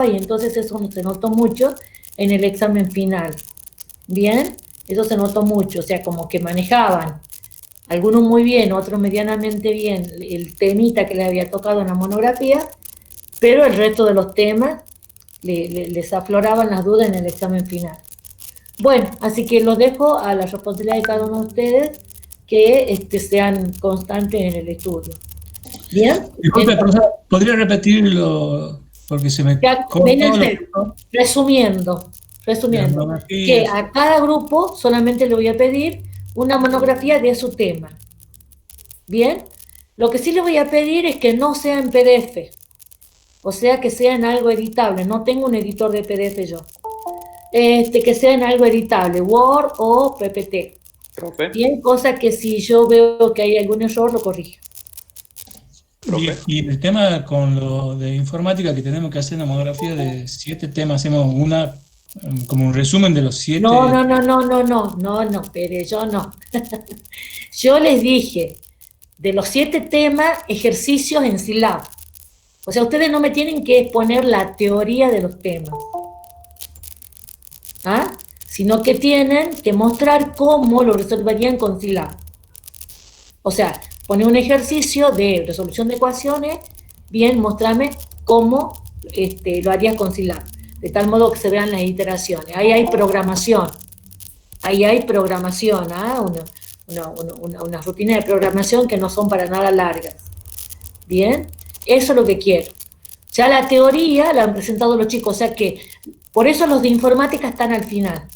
y entonces eso se notó mucho en el examen final. Bien, eso se notó mucho, o sea, como que manejaban, algunos muy bien, otros medianamente bien, el temita que les había tocado en la monografía, pero el resto de los temas les afloraban las dudas en el examen final. Bueno, así que los dejo a la responsabilidad de cada uno de ustedes que sean constantes en el estudio. ¿Bien? Disculpe, profesor, ¿podría repetirlo? Porque se me cortó resumiendo, que a cada grupo solamente le voy a pedir una monografía de su tema. ¿Bien? Lo que sí le voy a pedir es que no sea en PDF, o sea, que sea en algo editable. No tengo un editor de PDF yo. Que sea en algo editable, Word o PPT. Profe. Bien, cosa que si yo veo que hay algún error, lo corrijo. Y el tema con lo de informática, que tenemos que hacer una monografía de 7 temas, hacemos una, como un resumen de los 7. No, pero yo no. Yo les dije, de los 7 temas, ejercicios en Silab. O sea, ustedes no me tienen que exponer la teoría de los temas, ¿ah? Sino que tienen que mostrar cómo lo resolverían con Silab. O sea, poner un ejercicio de resolución de ecuaciones, bien, mostrame cómo lo harías con Silab, de tal modo que se vean las iteraciones. Ahí hay programación, ¿ah? Una rutina de programación que no son para nada largas. Bien, eso es lo que quiero. Ya la teoría la han presentado los chicos, o sea que por eso los de informática están al final.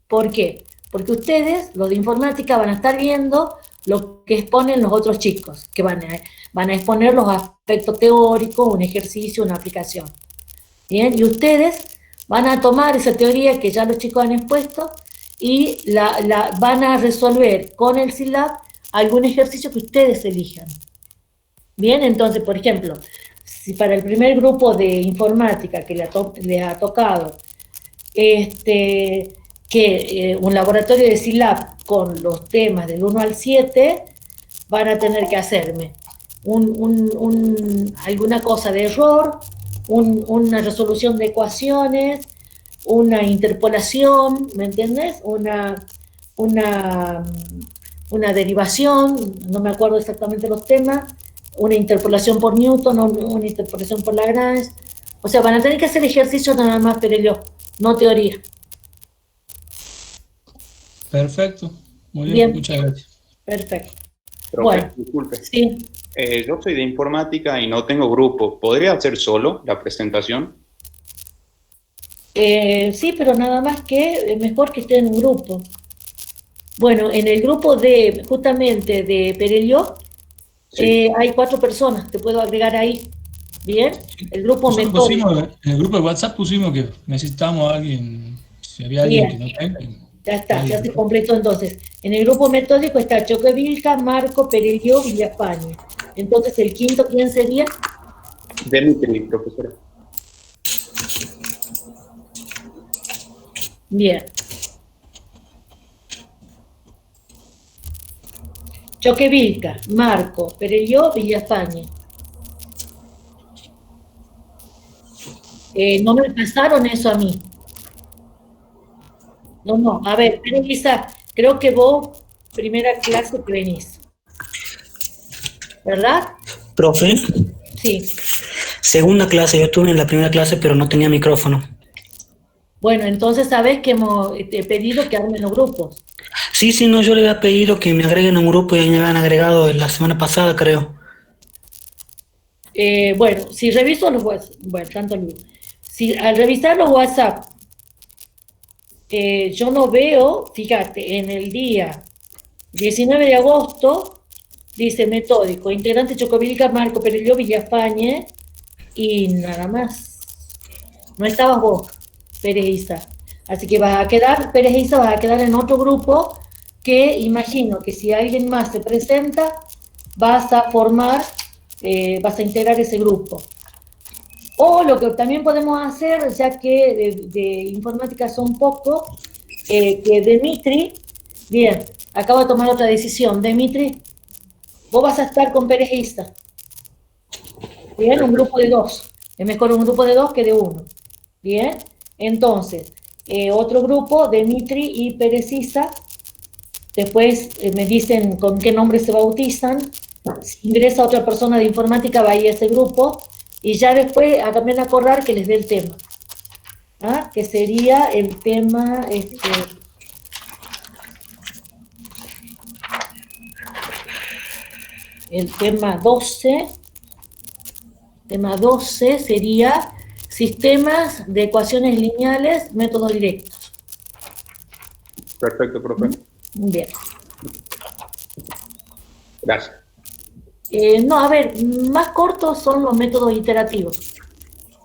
¿Por qué? Porque ustedes, los de informática, van a estar viendo lo que exponen los otros chicos, que van a exponer los aspectos teóricos, un ejercicio, una aplicación. Bien, y ustedes van a tomar esa teoría que ya los chicos han expuesto y van a resolver con el Silab algún ejercicio que ustedes elijan. Bien, entonces, por ejemplo, si para el primer grupo de informática que les ha tocado un laboratorio de Silab con los temas del 1 al 7, van a tener que hacerme alguna cosa de error, una resolución de ecuaciones, una interpolación, ¿me entiendes? Una derivación, no me acuerdo exactamente los temas, una interpolación por Newton, una interpolación por Lagrange. O sea, van a tener que hacer ejercicios nada más, pero no teoría. Perfecto, muy bien, muchas gracias. Perfecto. Profe, bueno, disculpe. Sí. Yo soy de informática y no tengo grupo. ¿Podría hacer solo la presentación? Sí, pero nada más que mejor que esté en un grupo. Bueno, en el grupo justamente de Perelló, sí. Hay 4 personas, te puedo agregar ahí. Bien, el grupo metódico. En el grupo de WhatsApp pusimos que necesitamos a alguien, si había alguien que no tenga. Ya está, ya se completó entonces. En el grupo metódico está Choquevilca, Marco, Perelló, Villafañe. Entonces, ¿el quinto quién sería? Demitri, profesora. Bien. Choquevilca, Marco, Perelló, Villafañe. No me pasaron eso a mí. No, a ver, Elisa, creo que vos, primera clase que venís. ¿Verdad? Profe. Sí. Segunda clase, yo estuve en la primera clase, pero no tenía micrófono. Bueno, entonces sabés que hemos pedido que armen los grupos. Sí, no, yo le había pedido que me agreguen a un grupo y me habían agregado la semana pasada, creo. Bueno, si reviso los WhatsApp, bueno, tanto Luis. Si al revisar los WhatsApp, yo no veo, fíjate, en el día 19 de agosto, dice metódico, integrante Chocovilca, Marco Perelló, Villafañe, y nada más. No estabas vos, Pérez Isa. Así que Pérez Isa, vas a quedar en otro grupo que imagino que si alguien más se presenta, vas a vas a integrar ese grupo. O lo que también podemos hacer, ya que de informática son pocos, que Demitri, bien, acabo de tomar otra decisión, Demitri, vos vas a estar con Pérez Isa. Bien, un grupo de 2. Es mejor un grupo de 2 que de 1. Bien, entonces, otro grupo, Dimitri y Perecisa, después me dicen con qué nombre se bautizan, si ingresa otra persona de informática va a ir a ese grupo, y ya después también acordar que les dé el tema, ¿ah? Que sería el tema, el tema 12 sería sistemas de ecuaciones lineales, métodos directos. Perfecto, profe. Bien. Gracias. No, a ver, más cortos son los métodos iterativos.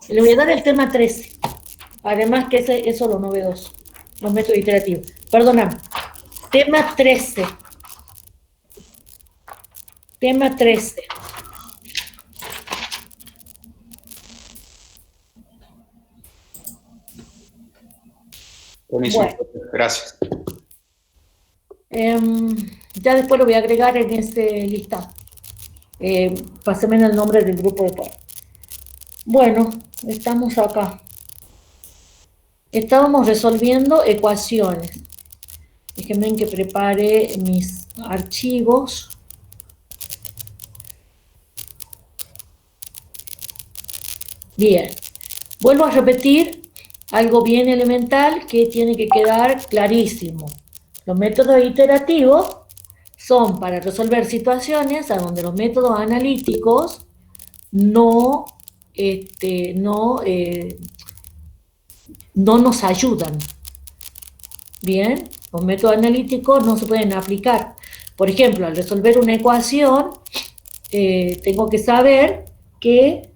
Le voy a dar el tema 13. Además que eso es lo novedoso, los métodos iterativos. Perdóname. Tema 13. Tema 13. Buenísimo, Bueno. profe. Gracias. Ya después lo voy a agregar en ese listado. Pásame el nombre del grupo de prueba. Bueno, estamos acá. Estábamos resolviendo ecuaciones. Déjenme que prepare mis archivos. Bien. Vuelvo a repetir algo bien elemental que tiene que quedar clarísimo. Los métodos iterativos son para resolver situaciones a donde los métodos analíticos no nos ayudan. Bien, los métodos analíticos no se pueden aplicar. Por ejemplo, al resolver una ecuación, tengo que saber que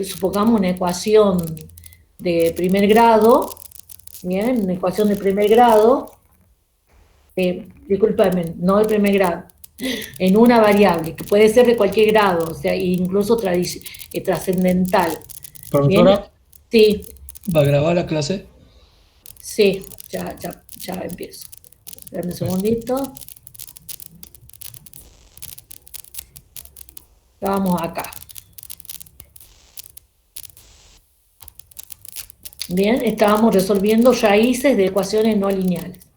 supongamos una ecuación de primer grado, bien, una ecuación de primer grado, discúlpame, no de primer grado, en una variable, que puede ser de cualquier grado, o sea, incluso trascendental. Profesora, sí. ¿va a grabar la clase? Sí, ya empiezo. Dame un segundito. Vamos acá. Bien, estábamos resolviendo raíces de ecuaciones no lineales.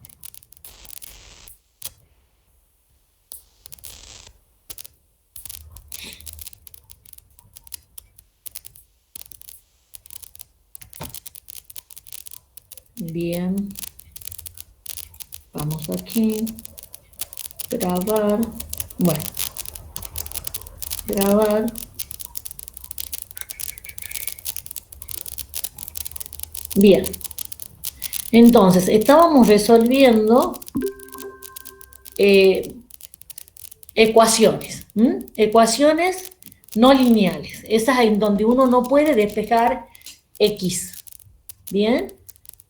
Bien. Vamos aquí. Grabar. Bueno. Grabar. Bien. Entonces, estábamos resolviendo ecuaciones. Ecuaciones no lineales. Esas en donde uno no puede despejar X. Bien.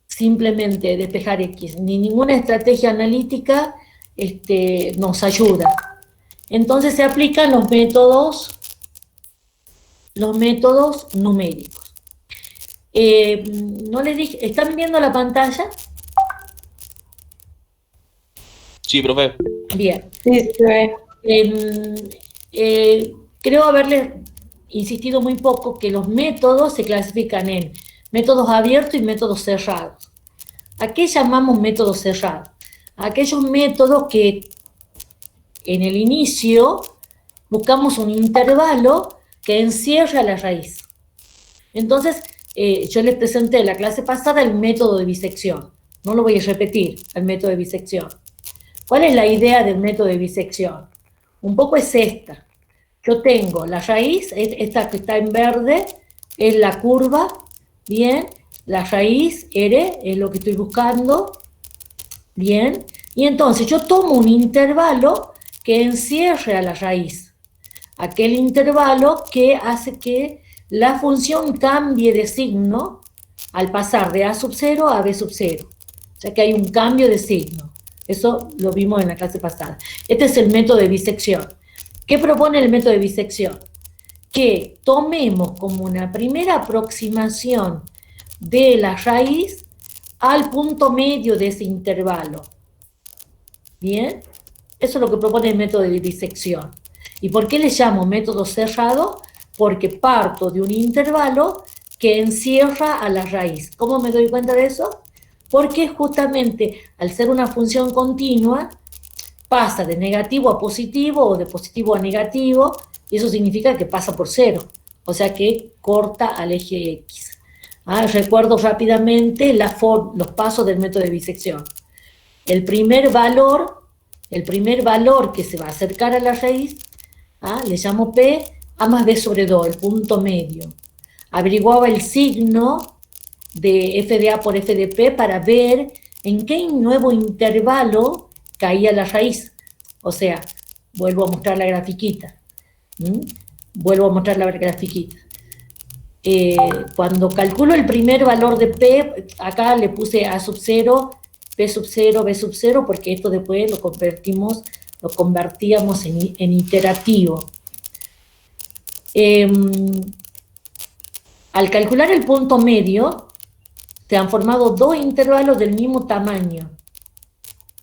Simplemente despejar X. Ni ninguna estrategia analítica nos ayuda. Entonces se aplican los métodos numéricos. No les dije, ¿están viendo la pantalla? Sí, profe. Bien. Sí, creo haberles insistido muy poco que los métodos se clasifican en métodos abiertos y métodos cerrados. ¿A qué llamamos métodos cerrados? Aquellos métodos que en el inicio buscamos un intervalo que encierra la raíz. Entonces, yo les presenté en la clase pasada el método de bisección. No lo voy a repetir, el método de bisección. ¿Cuál es la idea del método de bisección? Un poco es esta. Yo tengo la raíz, esta que está en verde, es la curva, bien, la raíz, R, es lo que estoy buscando, bien, y entonces yo tomo un intervalo que encierre a la raíz, aquel intervalo que hace que la función cambie de signo al pasar de A sub 0 a B sub 0, o sea que hay un cambio de signo. Eso lo vimos en la clase pasada. Este es el método de bisección. ¿Qué propone el método de bisección? Que tomemos como una primera aproximación de la raíz al punto medio de ese intervalo. ¿Bien? Eso es lo que propone el método de bisección. ¿Y por qué le llamo método cerrado? Porque parto de un intervalo que encierra a la raíz. ¿Cómo me doy cuenta de eso? Porque justamente al ser una función continua, pasa de negativo a positivo o de positivo a negativo, y eso significa que pasa por cero, o sea que corta al eje X. Recuerdo rápidamente los pasos del método de bisección. El primer valor que se va a acercar a la raíz, le llamo P, A más B sobre 2, el punto medio. Averiguaba el signo de f de A por f de P para ver en qué nuevo intervalo caía la raíz. O sea, vuelvo a mostrar la grafiquita. Cuando calculo el primer valor de P, acá le puse A sub 0, P sub 0, B sub 0, porque esto después lo convertíamos en iterativo. Al calcular el punto medio, se han formado dos intervalos del mismo tamaño.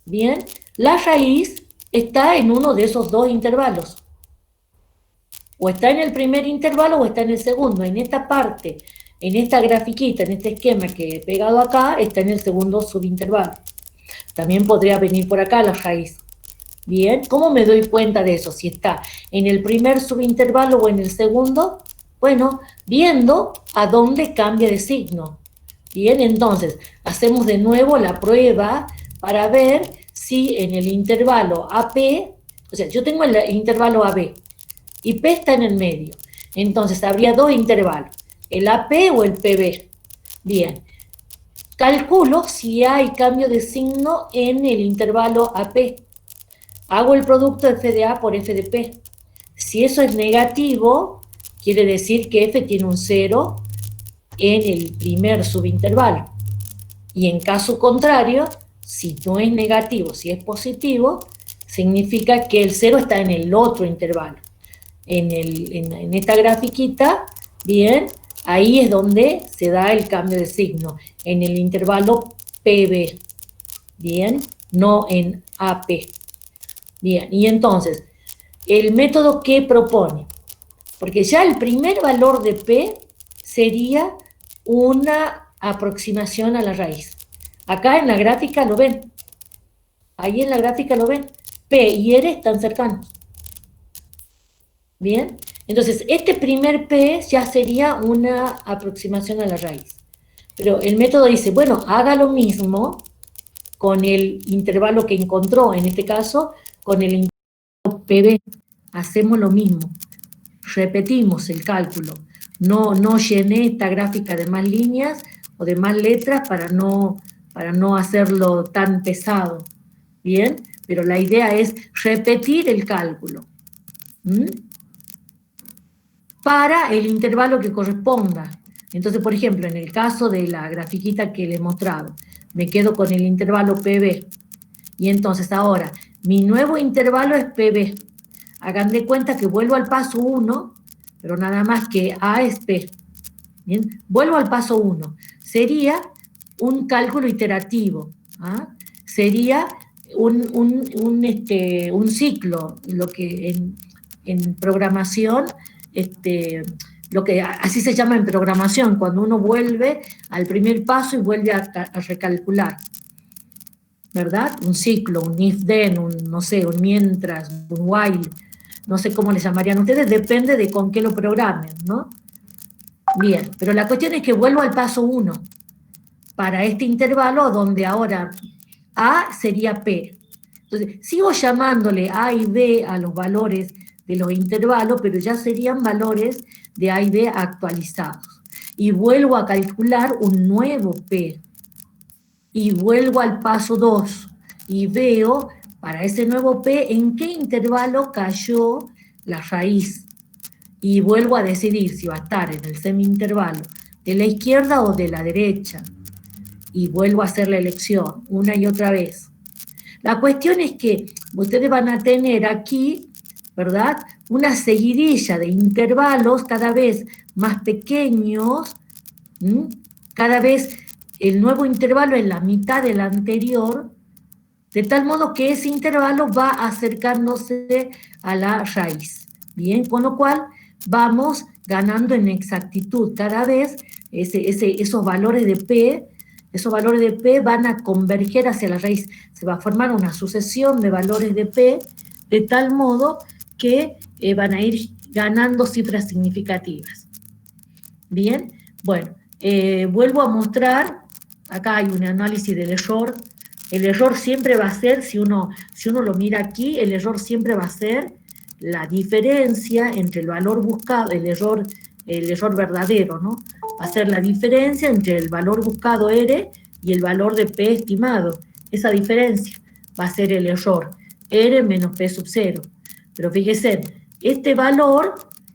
Bien, la raíz está en uno de esos dos intervalos. O está en el primer intervalo o está en el segundo. En esta parte, en esta grafiquita, en este esquema que he pegado acá, está en el segundo subintervalo. También podría venir por acá la raíz. Bien, ¿cómo me doy cuenta de eso? Si está en el primer subintervalo o en el segundo. Bueno, viendo a dónde cambia de signo. Bien, entonces, hacemos de nuevo la prueba para ver si en el intervalo AP, o sea, yo tengo el intervalo AB, y P está en el medio. Entonces, habría dos intervalos, el AP o el PB. Bien, calculo si hay cambio de signo en el intervalo AP. Hago el producto de f de A por f de P. Si eso es negativo, quiere decir que f tiene un 0 en el primer subintervalo. Y en caso contrario, si no es negativo, si es positivo, significa que el 0 está en el otro intervalo. En esta grafiquita, bien, ahí es donde se da el cambio de signo, en el intervalo PB, bien, no en AP. Bien, y entonces, el método que propone, porque ya el primer valor de P sería una aproximación a la raíz. Acá en la gráfica lo ven, ahí en la gráfica lo ven, P y R están cercanos. Bien, entonces este primer P ya sería una aproximación a la raíz. Pero el método dice, bueno, haga lo mismo con el intervalo que encontró, en este caso, con el intervalo PB. Hacemos lo mismo, repetimos el cálculo. No llené esta gráfica de más líneas o de más letras para no hacerlo tan pesado. Bien, pero la idea es repetir el cálculo. Para el intervalo que corresponda. Entonces, por ejemplo, en el caso de la grafiquita que le he mostrado, me quedo con el intervalo PB. Y entonces ahora, mi nuevo intervalo es PB. Hagan de cuenta que vuelvo al paso 1, pero nada más que A es P. Bien, vuelvo al paso 1. Sería un cálculo iterativo. Sería un ciclo, lo que en programación, lo que así se llama en programación, cuando uno vuelve al primer paso y vuelve a recalcular, ¿verdad? Un ciclo, un if then, no sé, un mientras, un while, no sé cómo le llamarían ustedes, depende de con qué lo programen, ¿no? Bien, pero la cuestión es que vuelvo al paso 1, para este intervalo donde ahora A sería P. Entonces, sigo llamándole A y B a los valores de los intervalos, pero ya serían valores de A y B actualizados. Y vuelvo a calcular un nuevo P. Y vuelvo al paso 2 y veo para ese nuevo P en qué intervalo cayó la raíz. Y vuelvo a decidir si va a estar en el semi-intervalo de la izquierda o de la derecha. Y vuelvo a hacer la elección una y otra vez. La cuestión es que ustedes van a tener aquí, ¿verdad?, una seguidilla de intervalos cada vez más pequeños, cada vez el nuevo intervalo es la mitad del anterior, de tal modo que ese intervalo va acercándose a la raíz. Bien, con lo cual vamos ganando en exactitud. Cada vez esos valores de P van a converger hacia la raíz. Se va a formar una sucesión de valores de P de tal modo que van a ir ganando cifras significativas. Bien, bueno, vuelvo a mostrar, acá hay un análisis del error. El error siempre va a ser, si uno lo mira aquí, el error siempre va a ser la diferencia entre el valor buscado, el error verdadero, ¿no? Va a ser la diferencia entre el valor buscado R y el valor de P estimado. Esa diferencia va a ser el error, R menos P sub 0. Pero fíjense, este valor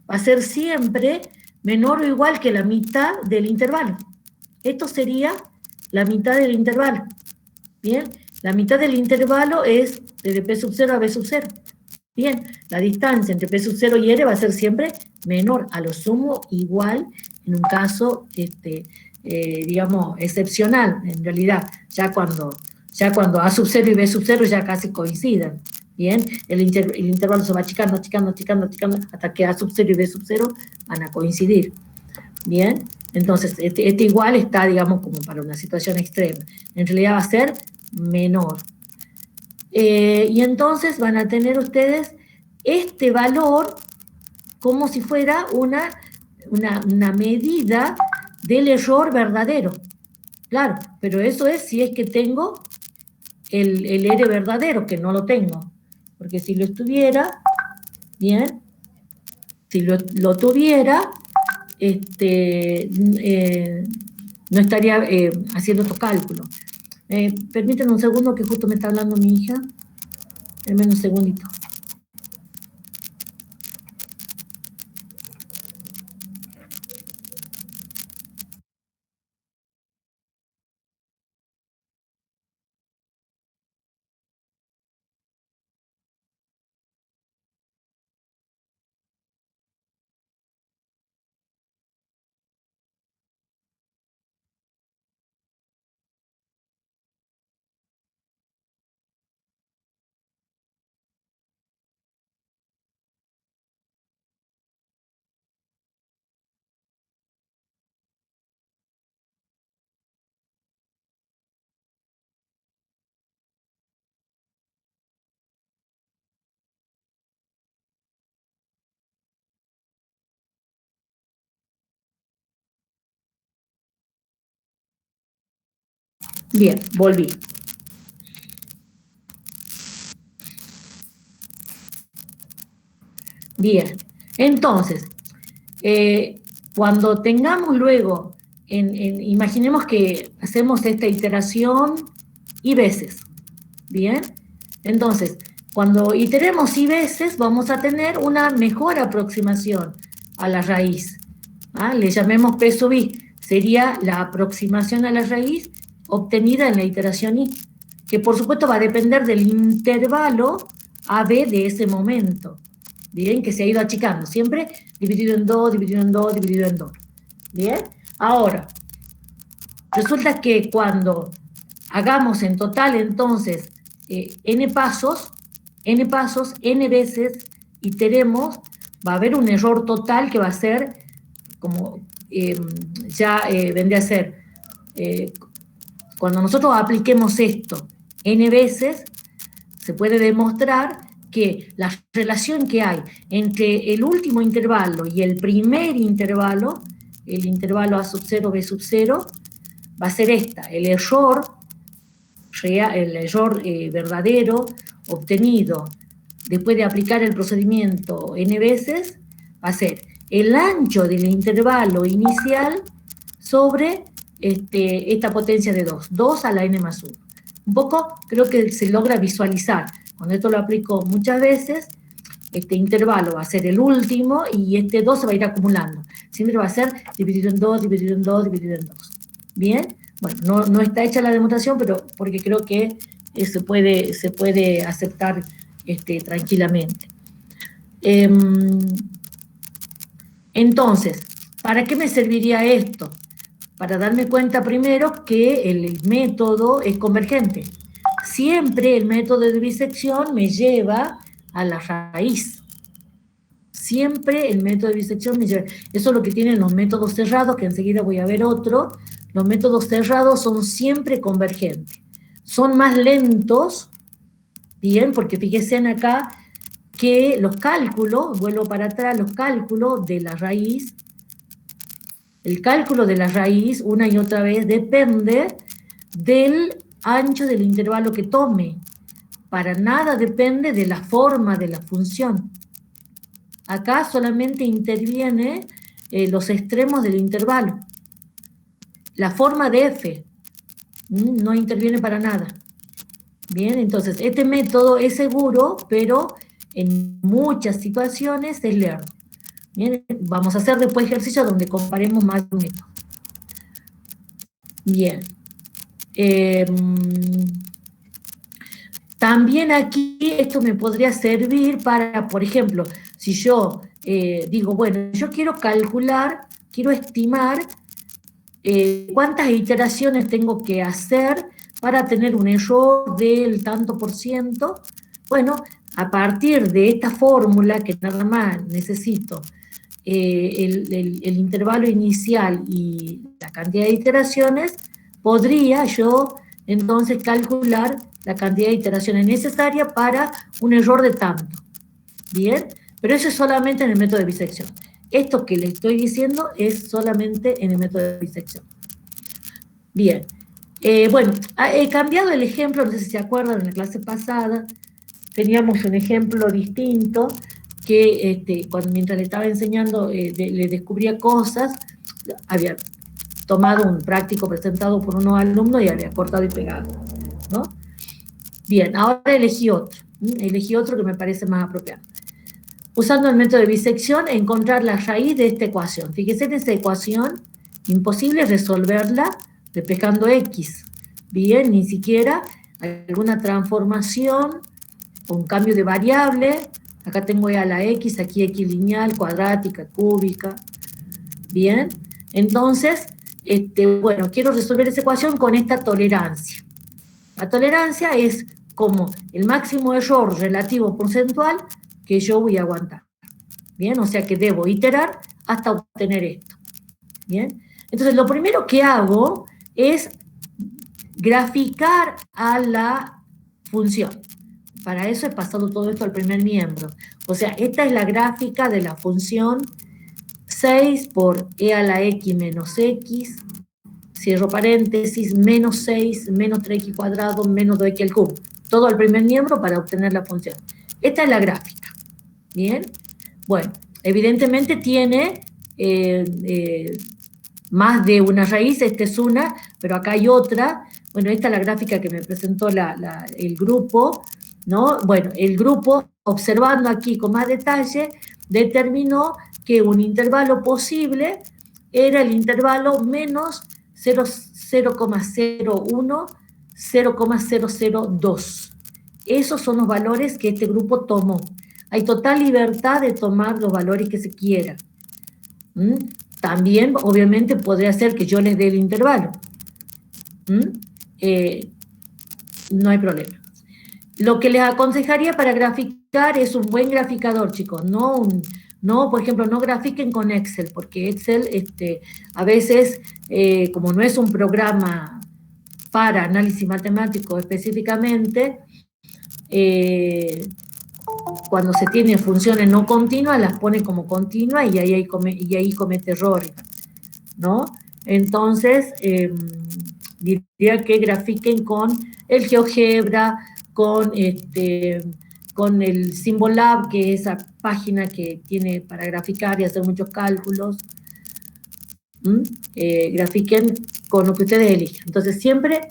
va a ser siempre menor o igual que la mitad del intervalo. Esto sería la mitad del intervalo. Bien, la mitad del intervalo es desde P sub 0 a B sub 0. Bien, la distancia entre P sub 0 y R va a ser siempre menor, a lo sumo igual en un caso, digamos, excepcional, en realidad, ya cuando A sub 0 y B sub 0 ya casi coinciden. Bien, el intervalo se va achicando, hasta que A sub 0 y B sub 0 van a coincidir. Bien, entonces este igual está, digamos, como para una situación extrema. En realidad va a ser menor. Y entonces van a tener ustedes este valor como si fuera una medida del error verdadero. Claro, pero eso es si es que tengo el R verdadero, que no lo tengo. Porque si lo estuviera, bien, si lo tuviera, no estaría haciendo estos cálculos. Permítanme un segundo que justo me está hablando mi hija. Denme un segundito. Bien, volví. Bien, entonces, cuando tengamos luego, imaginemos que hacemos esta iteración y veces, ¿bien? Entonces, cuando iteremos y veces, vamos a tener una mejor aproximación a la raíz. ¿Ah? Le llamemos P sub I, sería la aproximación a la raíz obtenida en la iteración I, que por supuesto va a depender del intervalo AB de ese momento. Bien, que se ha ido achicando, siempre dividido en 2, dividido en 2, dividido en 2. Bien, ahora, resulta que cuando hagamos en total entonces n pasos, n veces, iteremos, va a haber un error total que va a ser, como vendría a ser, cuando nosotros apliquemos esto n veces, se puede demostrar que la relación que hay entre el último intervalo y el primer intervalo, el intervalo A sub 0, B sub 0, va a ser esta, el error verdadero obtenido después de aplicar el procedimiento n veces, va a ser el ancho del intervalo inicial sobre esta potencia de 2 a la n más 1. Un poco creo que se logra visualizar. Cuando esto lo aplico muchas veces, este intervalo va a ser el último y este 2 se va a ir acumulando. Siempre va a ser dividido en 2, dividido en 2, dividido en 2. ¿Bien? Bueno, no está hecha la demostración, pero porque creo que se puede aceptar tranquilamente. Entonces, ¿para qué me serviría esto? Para darme cuenta primero que el método es convergente. Siempre el método de bisección me lleva a la raíz. siempre el método de bisección me lleva. Eso es lo que tienen los métodos cerrados, que enseguida voy a ver otro. Los métodos cerrados son siempre convergentes. Son más lentos, bien, porque fíjense acá que los cálculos, vuelvo para atrás, los cálculos de la raíz, el cálculo de la raíz, una y otra vez, depende del ancho del intervalo que tome. Para nada depende de la forma de la función. Acá solamente interviene los extremos del intervalo. La forma de f no interviene para nada. Bien, entonces este método es seguro, pero en muchas situaciones es lerdo. Bien, vamos a hacer después ejercicio donde comparemos más de un método. Bien. También aquí esto me podría servir para, por ejemplo, si yo digo, bueno, yo quiero calcular, quiero estimar cuántas iteraciones tengo que hacer para tener un error del tanto por ciento. Bueno, a partir de esta fórmula, que nada más necesito el intervalo inicial y la cantidad de iteraciones, podría yo entonces calcular la cantidad de iteraciones necesarias para un error de tanto. Bien, pero eso es solamente en el método de bisección. Esto que le estoy diciendo es solamente en el método de bisección. Bien, bueno, he cambiado el ejemplo, no sé si se acuerdan, en la clase pasada teníamos un ejemplo distinto, que mientras le estaba enseñando le descubría cosas, había tomado un práctico presentado por unos alumnos y había cortado y pegado, ¿no? Bien, ahora elegí otro que me parece más apropiado. Usando el método de bisección, encontrar la raíz de esta ecuación. Fíjense en esta ecuación, imposible resolverla despejando x. Bien, ni siquiera alguna transformación, un cambio de variable. Acá tengo ya la x, aquí x lineal, cuadrática, cúbica. Bien, entonces, bueno, quiero resolver esa ecuación con esta tolerancia. La tolerancia es como el máximo error relativo porcentual que yo voy a aguantar. Bien, o sea que debo iterar hasta obtener esto. Bien, entonces lo primero que hago es graficar a la función. Para eso he pasado todo esto al primer miembro. O sea, esta es la gráfica de la función 6 por e a la x menos x, cierro paréntesis, menos 6, menos 3x cuadrado, menos 2x al cubo. Todo al primer miembro para obtener la función. Esta es la gráfica. Bien. Bueno, evidentemente tiene más de una raíz, esta es una, pero acá hay otra. Bueno, esta es la gráfica que me presentó el grupo, ¿no? Bueno, el grupo, observando aquí con más detalle, determinó que un intervalo posible era el intervalo menos 0,01, 0,002. Esos son los valores que este grupo tomó. Hay total libertad de tomar los valores que se quieran. También, obviamente, podría ser que yo les dé el intervalo. No hay problema. Lo que les aconsejaría para graficar es un buen graficador, chicos. No, por ejemplo, no grafiquen con Excel, porque Excel a veces, como no es un programa para análisis matemático específicamente, cuando se tiene funciones no continuas, las pone como continuas y ahí comete errores, ¿no? Entonces, diría que grafiquen con el GeoGebra, con el Symbolab, que es esa página que tiene para graficar y hacer muchos cálculos. Grafiquen con lo que ustedes elijan. Entonces, siempre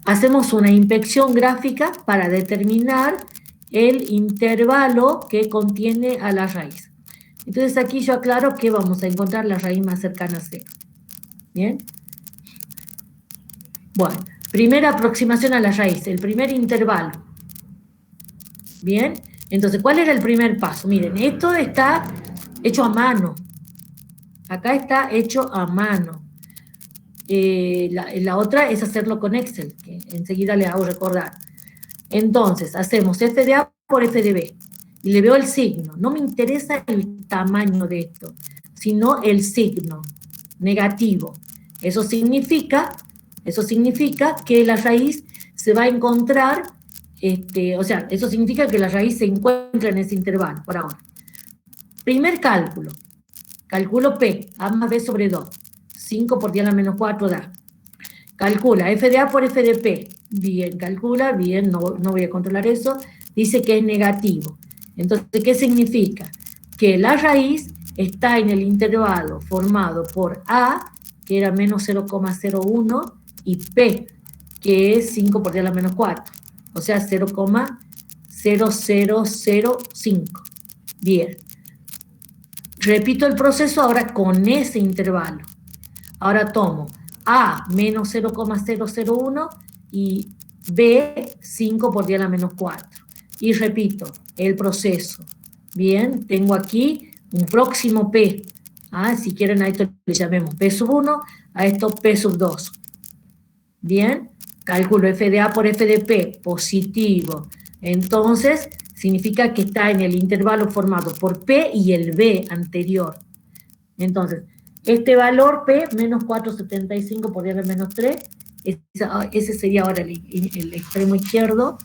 hacemos una inspección gráfica para determinar el intervalo que contiene a la raíz. Entonces aquí yo aclaro que vamos a encontrar la raíz más cercana a 0. ¿Bien? Bueno, primera aproximación a la raíz, el primer intervalo. ¿Bien? Entonces, ¿cuál era el primer paso? Miren, esto está hecho a mano. Acá está hecho a mano. La otra es hacerlo con Excel, que enseguida les hago recordar. Entonces, hacemos f de A por f de B. y le veo el signo. No me interesa el tamaño de esto, sino el signo negativo. Eso significa que la raíz se va a encontrar, o sea, eso significa que la raíz se encuentra en ese intervalo, por ahora. Primer cálculo. Calculo P, A más B sobre 2. 5 por 10 a la menos 4 da. Calcula F de A por F de P. Bien, calcula, bien, no voy a controlar eso. Dice que es negativo. Entonces, ¿qué significa? Que la raíz está en el intervalo formado por A, que era menos 0,01, y P, que es 5 por 10 a la menos 4. O sea, 0,0005. Bien. Repito el proceso ahora con ese intervalo. Ahora tomo A menos 0,001 y B 5 por 10 a la menos 4. Y repito el proceso. Bien, tengo aquí un próximo P. Si quieren a esto le llamemos P sub 1, a esto P sub 2. Bien, calculo F de A por F de P, positivo. Entonces, significa que está en el intervalo formado por P y el B anterior. Entonces, este valor P, menos 4,75 por 10 a la menos 3, ese sería ahora el extremo izquierdo,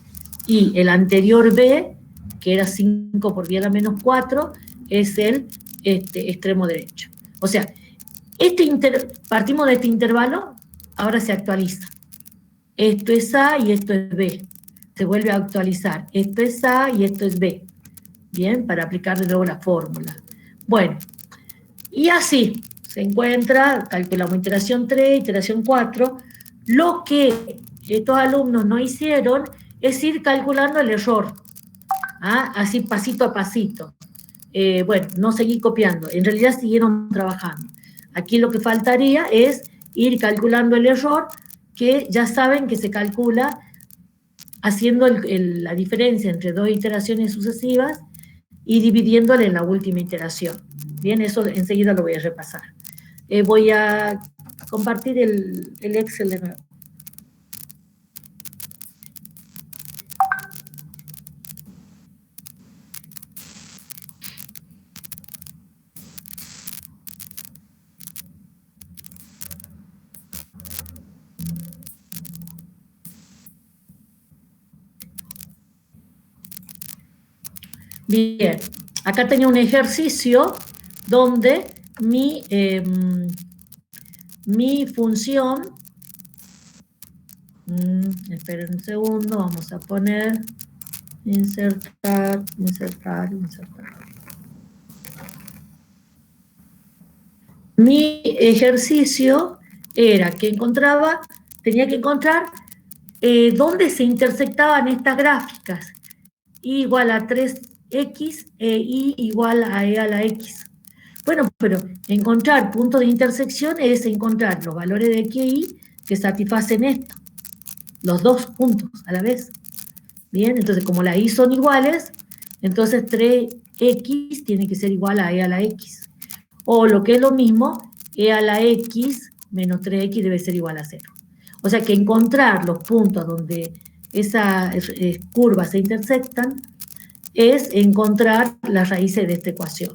y el anterior B, que era 5 por 10 a la menos 4, es el extremo derecho. O sea, partimos de este intervalo, ahora se actualiza. Esto es A y esto es B. Se vuelve a actualizar. Esto es A y esto es B. Bien, para aplicar de nuevo la fórmula. Bueno, y así se encuentra, calculamos iteración 3, iteración 4. Lo que estos alumnos no hicieron es ir calculando el error. Así pasito a pasito. Bueno, no seguí copiando. En realidad siguieron trabajando. Aquí lo que faltaría es ir calculando el error, que ya saben que se calcula haciendo la diferencia entre dos iteraciones sucesivas y dividiéndole en la última iteración. Bien, eso enseguida lo voy a repasar. Voy a compartir el Excel de nuevo. Bien, acá tenía un ejercicio donde mi función, esperen un segundo, vamos a poner insertar. Mi ejercicio era que tenía que encontrar dónde se intersectaban estas gráficas. Y igual a 3x e y igual a e a la x. Bueno, pero encontrar puntos de intersección es encontrar los valores de x e y que satisfacen esto, los dos puntos a la vez. Bien, entonces como las y son iguales, entonces 3x tiene que ser igual a e a la x. O lo que es lo mismo, e a la x menos 3x debe ser igual a 0. O sea que encontrar los puntos donde esas curvas se intersectan es encontrar las raíces de esta ecuación.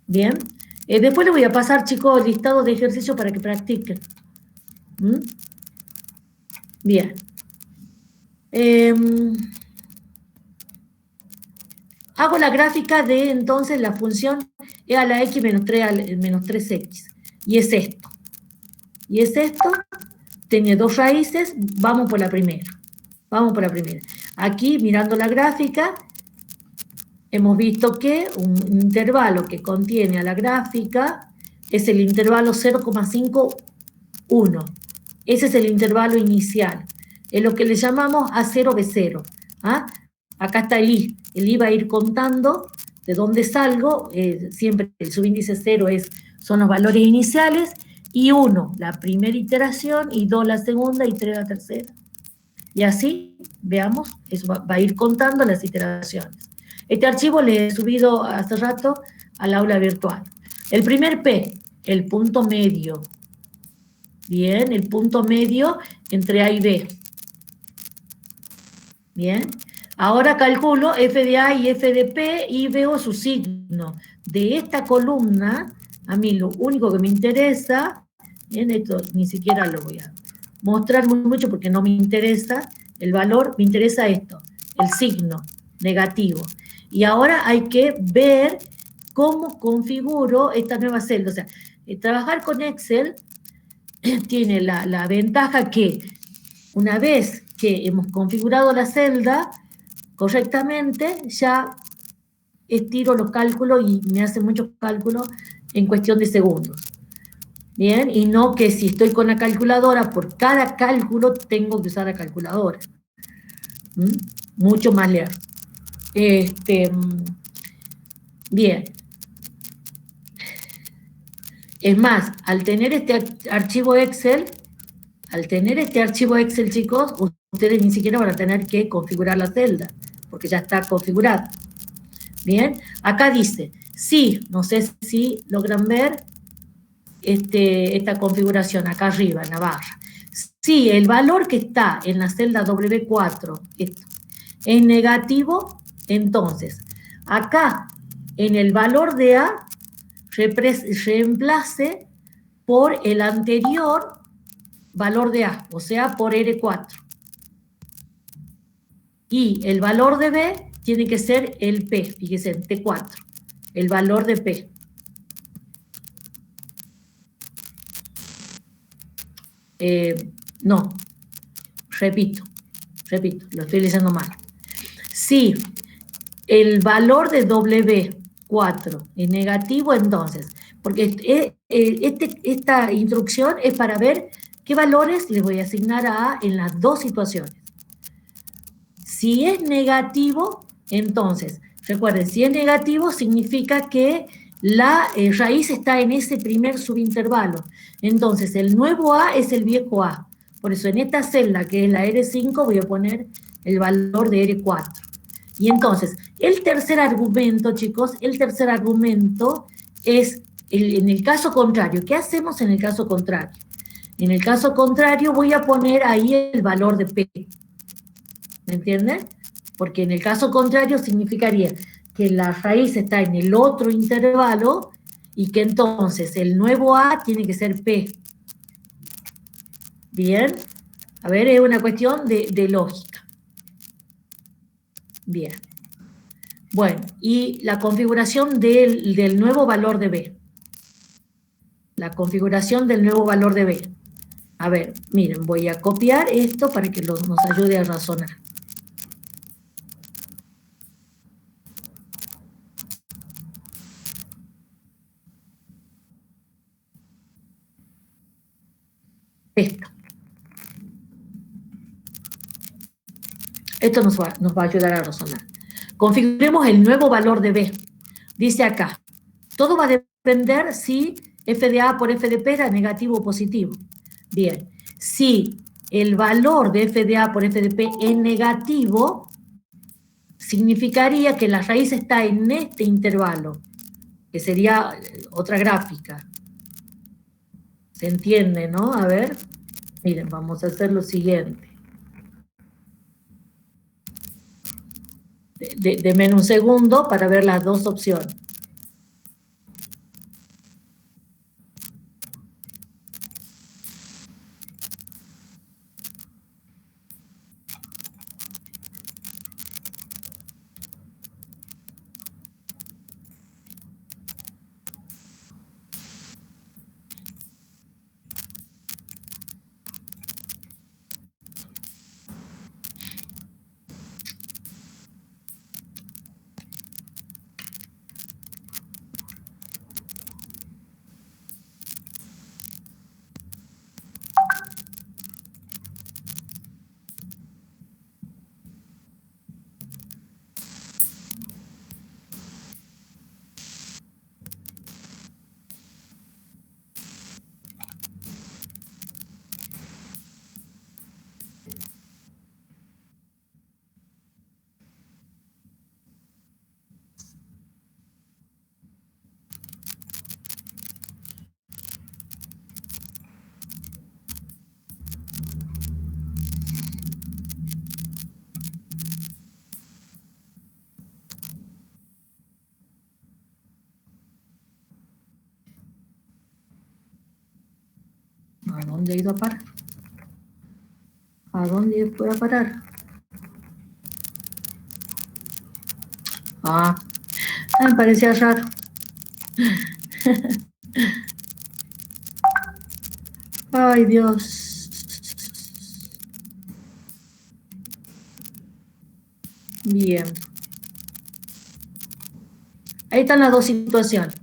Bien, después les voy a pasar, chicos, el listado de ejercicios para que practiquen. Bien. Hago la gráfica de, entonces, la función e a la x menos 3x. Y es esto. Tiene dos raíces, vamos por la primera. Aquí, mirando la gráfica, hemos visto que un intervalo que contiene a la gráfica es el intervalo 0,51. Ese es el intervalo inicial. Es lo que le llamamos A0B0. Acá está el I. El I va a ir contando de dónde salgo. Siempre el subíndice 0 son los valores iniciales. Y 1, la primera iteración, y 2, la segunda, y 3, la tercera. Y así, veamos, eso va a ir contando las iteraciones. Este archivo le he subido hace rato al aula virtual. El primer P, el punto medio. Bien, el punto medio entre A y B. Bien. Ahora calculo f de A y f de P y veo su signo. De esta columna, a mí lo único que me interesa, bien, esto ni siquiera lo voy a mostrar mucho porque no me interesa el valor, me interesa esto, el signo negativo. Y ahora hay que ver cómo configuro esta nueva celda. O sea, trabajar con Excel tiene la ventaja que una vez que hemos configurado la celda correctamente, ya estiro los cálculos y me hace muchos cálculos en cuestión de segundos. Bien, y no que si estoy con la calculadora, por cada cálculo tengo que usar la calculadora. Mucho más leer. Bien. Es más, al tener este archivo Excel, chicos, ustedes ni siquiera van a tener que configurar la celda, porque ya está configurada. Bien, acá dice, sí, no sé si logran ver esta configuración acá arriba, en la barra. Si el valor que está en la celda W4 es negativo, entonces, acá, en el valor de A, reemplace por el anterior valor de A, o sea, por R4. Y el valor de B tiene que ser el P, fíjense, en T4, el valor de P. No, repito, lo estoy leyendo mal. Si el valor de W4 es negativo, entonces, porque esta instrucción es para ver qué valores les voy a asignar a A en las dos situaciones. Si es negativo, entonces, recuerden, si es negativo significa que la raíz está en ese primer subintervalo. Entonces, el nuevo A es el viejo A. Por eso, en esta celda, que es la R5, voy a poner el valor de R4. Y entonces, el tercer argumento, chicos, es, en el caso contrario. ¿Qué hacemos en el caso contrario? En el caso contrario voy a poner ahí el valor de P. ¿Me entienden? Porque en el caso contrario significaría que la raíz está en el otro intervalo y que entonces el nuevo A tiene que ser P. Bien. A ver, es una cuestión de lógica. Bien. Bueno, y la configuración del nuevo valor de B. La configuración del nuevo valor de B. A ver, miren, voy a copiar esto para que nos ayude a razonar. Esto nos va a ayudar a razonar. Configuremos el nuevo valor de B. Dice acá, todo va a depender si f de A por f de P era negativo o positivo. Bien, si el valor de f de A por f de P es negativo, significaría que la raíz está en este intervalo, que sería otra gráfica. ¿Se entiende, no? A ver, miren, vamos a hacer lo siguiente. Denme un segundo para ver las dos opciones. dónde ha ido a parar? ¿A dónde fue a parar? Ah, me parecía raro. Ay, Dios. Bien. Ahí están las dos situaciones.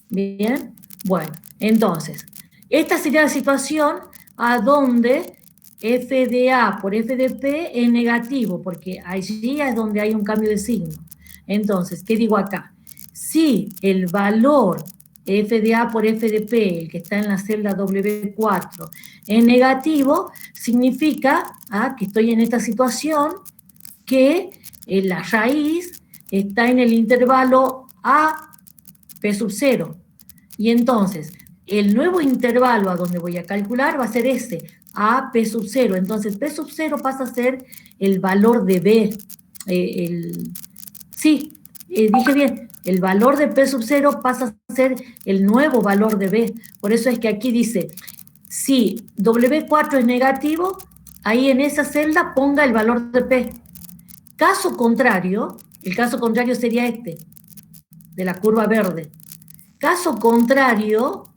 Bien. Bueno, entonces, esta sería la situación a donde f de A por f de P es negativo, porque allí es donde hay un cambio de signo. Entonces, ¿qué digo acá? Si el valor f de A por f de P, el que está en la celda W4, es negativo, significa que estoy en esta situación que la raíz está en el intervalo A P sub 0. Y entonces, el nuevo intervalo a donde voy a calcular va a ser ese, A P sub 0. Entonces, P sub 0 pasa a ser el valor de B. Dije bien, el valor de P sub 0 pasa a ser el nuevo valor de B. Por eso es que aquí dice, si W4 es negativo, ahí en esa celda ponga el valor de P. Caso contrario, el caso contrario sería este, de la curva verde. Caso contrario,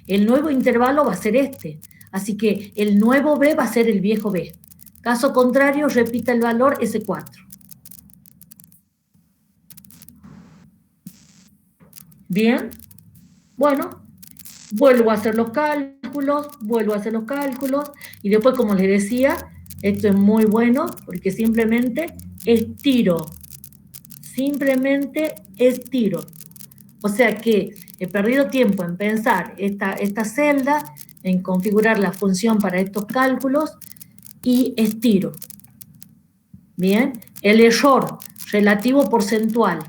el nuevo intervalo va a ser este. Así que el nuevo B va a ser el viejo B. Caso contrario, repita el valor S4. Bien. Bueno, vuelvo a hacer los cálculos, y después, como les decía, esto es muy bueno porque simplemente estiro. O sea que he perdido tiempo en pensar esta celda, en configurar la función para estos cálculos, y estiro. Bien, el error relativo porcentual.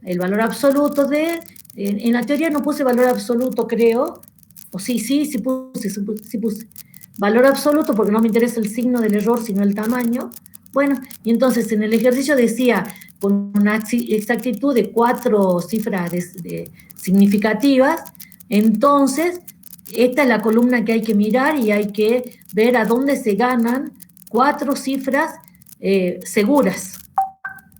El valor absoluto en la teoría no puse valor absoluto, creo, o sí puse. Valor absoluto porque no me interesa el signo del error, sino el tamaño. Bueno, y entonces en el ejercicio decía, con una exactitud de 4 cifras significativas, entonces esta es la columna que hay que mirar y hay que ver a dónde se ganan 4 cifras seguras,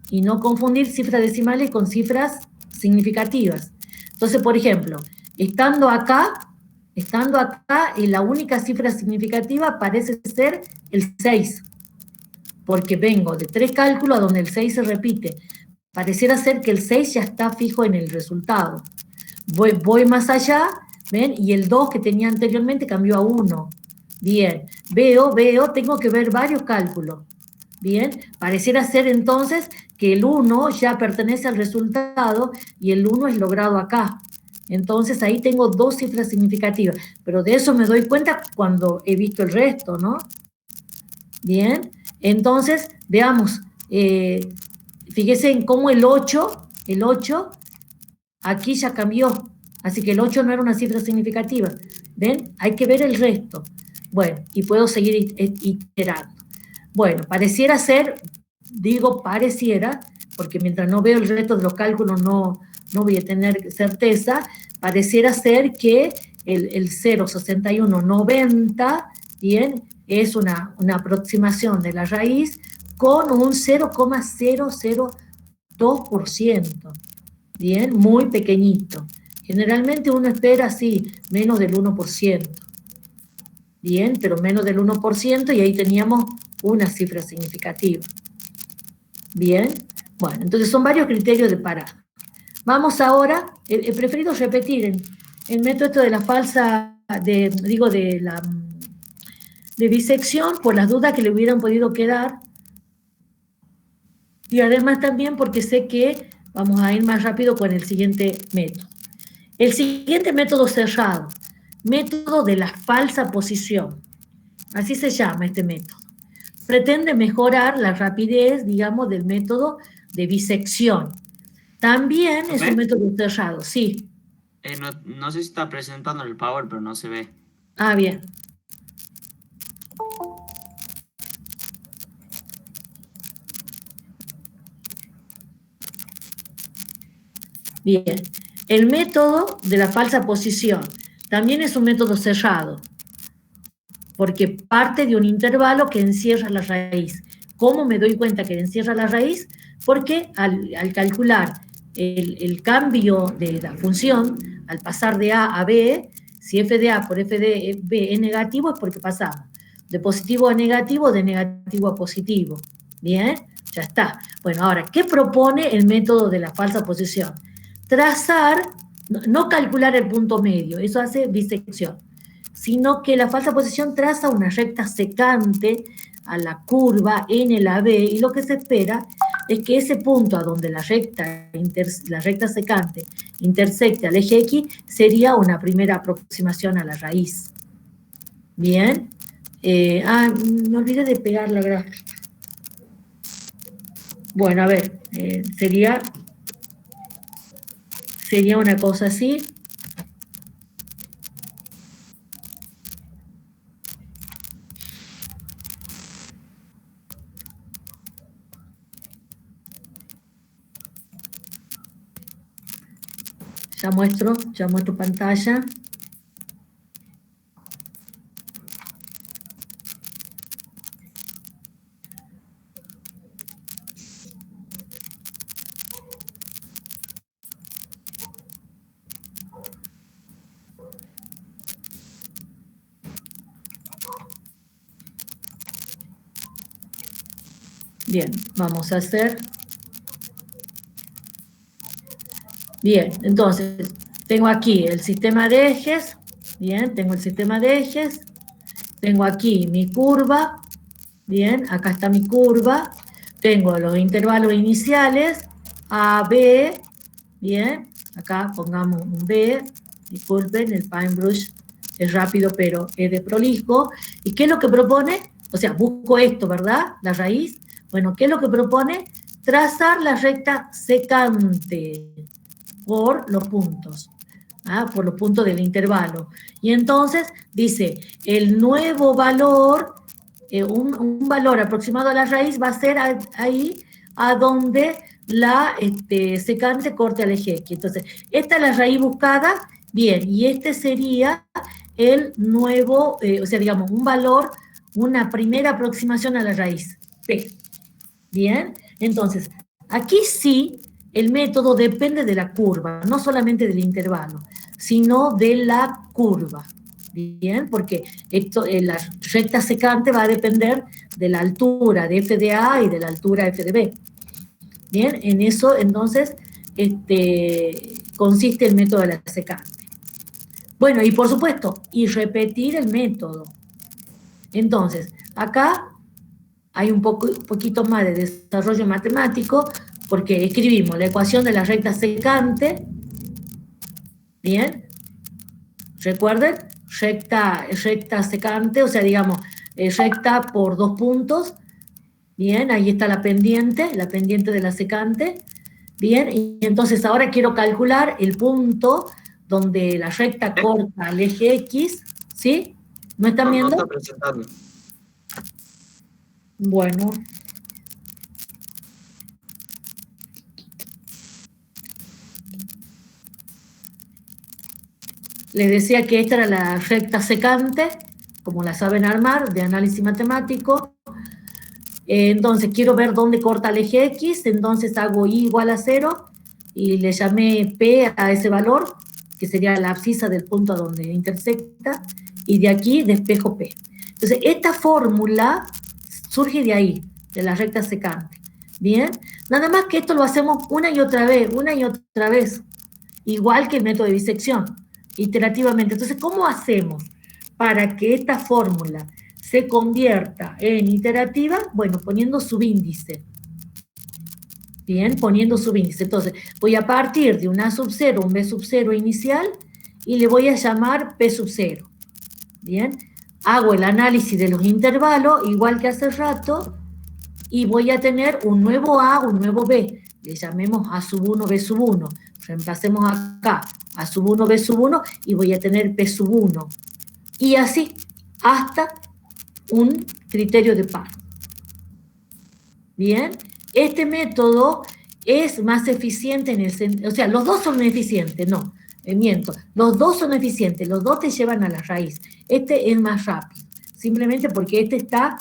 y no confundir cifras decimales con cifras significativas. Entonces, por ejemplo, estando acá, y la única cifra significativa parece ser el 6, porque vengo de 3 cálculos a donde el 6 se repite. Pareciera ser que el 6 ya está fijo en el resultado. Voy más allá, ¿ven? Y el 2 que tenía anteriormente cambió a 1. Bien, veo, tengo que ver varios cálculos. Bien, pareciera ser entonces que el 1 ya pertenece al resultado y el 1 es logrado acá. Entonces ahí tengo 2 cifras significativas, pero de eso me doy cuenta cuando he visto el resto, ¿no? Bien, entonces veamos, fíjese en cómo el 8 aquí ya cambió, así que el 8 no era una cifra significativa. ¿Ven? Hay que ver el resto. Bueno, y puedo seguir iterando. Bueno, pareciera ser, digo pareciera, porque mientras no veo el resto de los cálculos no voy a tener certeza, pareciera ser que el 0,6190, bien, es una aproximación de la raíz con un 0,002%, bien, muy pequeñito. Generalmente uno espera así, menos del 1%. Bien, pero menos del 1%, y ahí teníamos una cifra significativa. Bien, bueno, entonces son varios criterios de parada. Vamos ahora, he preferido repetir el método esto de la falsa, de disección, por las dudas que le hubieran podido quedar, y además también porque sé que vamos a ir más rápido con el siguiente método. El siguiente método cerrado, método de la falsa posición, así se llama este método. Pretende mejorar la rapidez, digamos, del método de disección. También es un método cerrado, sí. No sé si está presentando el Power, pero no se ve. Ah, bien. Bien. El método de la falsa posición también es un método cerrado, porque parte de un intervalo que encierra la raíz. ¿Cómo me doy cuenta que encierra la raíz? Porque al calcular el cambio de la función, al pasar de A a B, si f de A por f de B es negativo, es porque pasamos de positivo a negativo, de negativo a positivo. ¿Bien? Ya está. Bueno, ahora, ¿qué propone el método de la falsa posición? Trazar, no calcular el punto medio, eso hace bisección, sino que la falsa posición traza una recta secante a la curva n la b, y lo que se espera es que ese punto a donde la recta secante intersecte al eje X sería una primera aproximación a la raíz. Bien. Me olvidé de pegar la gráfica. Bueno, a ver, sería una cosa así. Ya muestro pantalla. Bien, vamos a hacer. Bien, entonces, tengo aquí el sistema de ejes. Bien, tengo el sistema de ejes. Tengo aquí mi curva. Bien, acá está mi curva. Tengo los intervalos iniciales, A, B. Bien, acá pongamos un B. Disculpen, el paintbrush es rápido, pero es de prolijo. ¿Y qué es lo que propone? O sea, busco esto, ¿verdad? La raíz. Bueno, ¿qué es lo que propone? Trazar la recta secante por los puntos, por los puntos del intervalo. Y entonces dice, el nuevo valor, un valor aproximado a la raíz va a ser ahí a donde la secante corte al eje X. Entonces, esta es la raíz buscada, bien, y este sería el nuevo, o sea, digamos, un valor, una primera aproximación a la raíz, P. Bien, entonces, aquí sí, el método depende de la curva, no solamente del intervalo, sino de la curva. Bien, porque la recta secante va a depender de la altura de f de A y de la altura f de B. Bien, en eso entonces consiste el método de la secante. Bueno, y por supuesto, y repetir el método. Entonces, acá hay un poquito más de desarrollo matemático, porque escribimos la ecuación de la recta secante. Bien, recuerden, recta secante, o sea, digamos, recta por dos puntos. Bien, ahí está la pendiente de la secante. Bien, y entonces ahora quiero calcular el punto donde la recta corta al eje X, ¿sí? ¿No están viendo? No está presentando. Bueno. Les decía que esta era la recta secante, como la saben armar, de análisis matemático. Entonces, quiero ver dónde corta el eje X, entonces hago I igual a 0, y le llamé P a ese valor, que sería la abscisa del punto a donde intersecta, y de aquí despejo P. Entonces, esta fórmula surge de ahí, de la recta secante. Bien, nada más que esto lo hacemos una y otra vez, igual que el método de bisección, iterativamente. Entonces, ¿cómo hacemos para que esta fórmula se convierta en iterativa? Bueno, poniendo subíndice. Bien, poniendo subíndice. Entonces, voy a partir de un A sub 0, un B sub 0 inicial, y le voy a llamar P sub 0. Bien, hago el análisis de los intervalos, igual que hace rato, y voy a tener un nuevo A, un nuevo B. Le llamemos A sub 1, B sub 1. Reemplacemos acá A sub 1, B sub 1, y voy a tener P sub 1. Y así, hasta un criterio de par. Bien, este método es más eficiente en el sentido, o sea, los dos son eficientes, no, miento, los dos son eficientes, los dos te llevan a la raíz. Este es más rápido, simplemente porque este está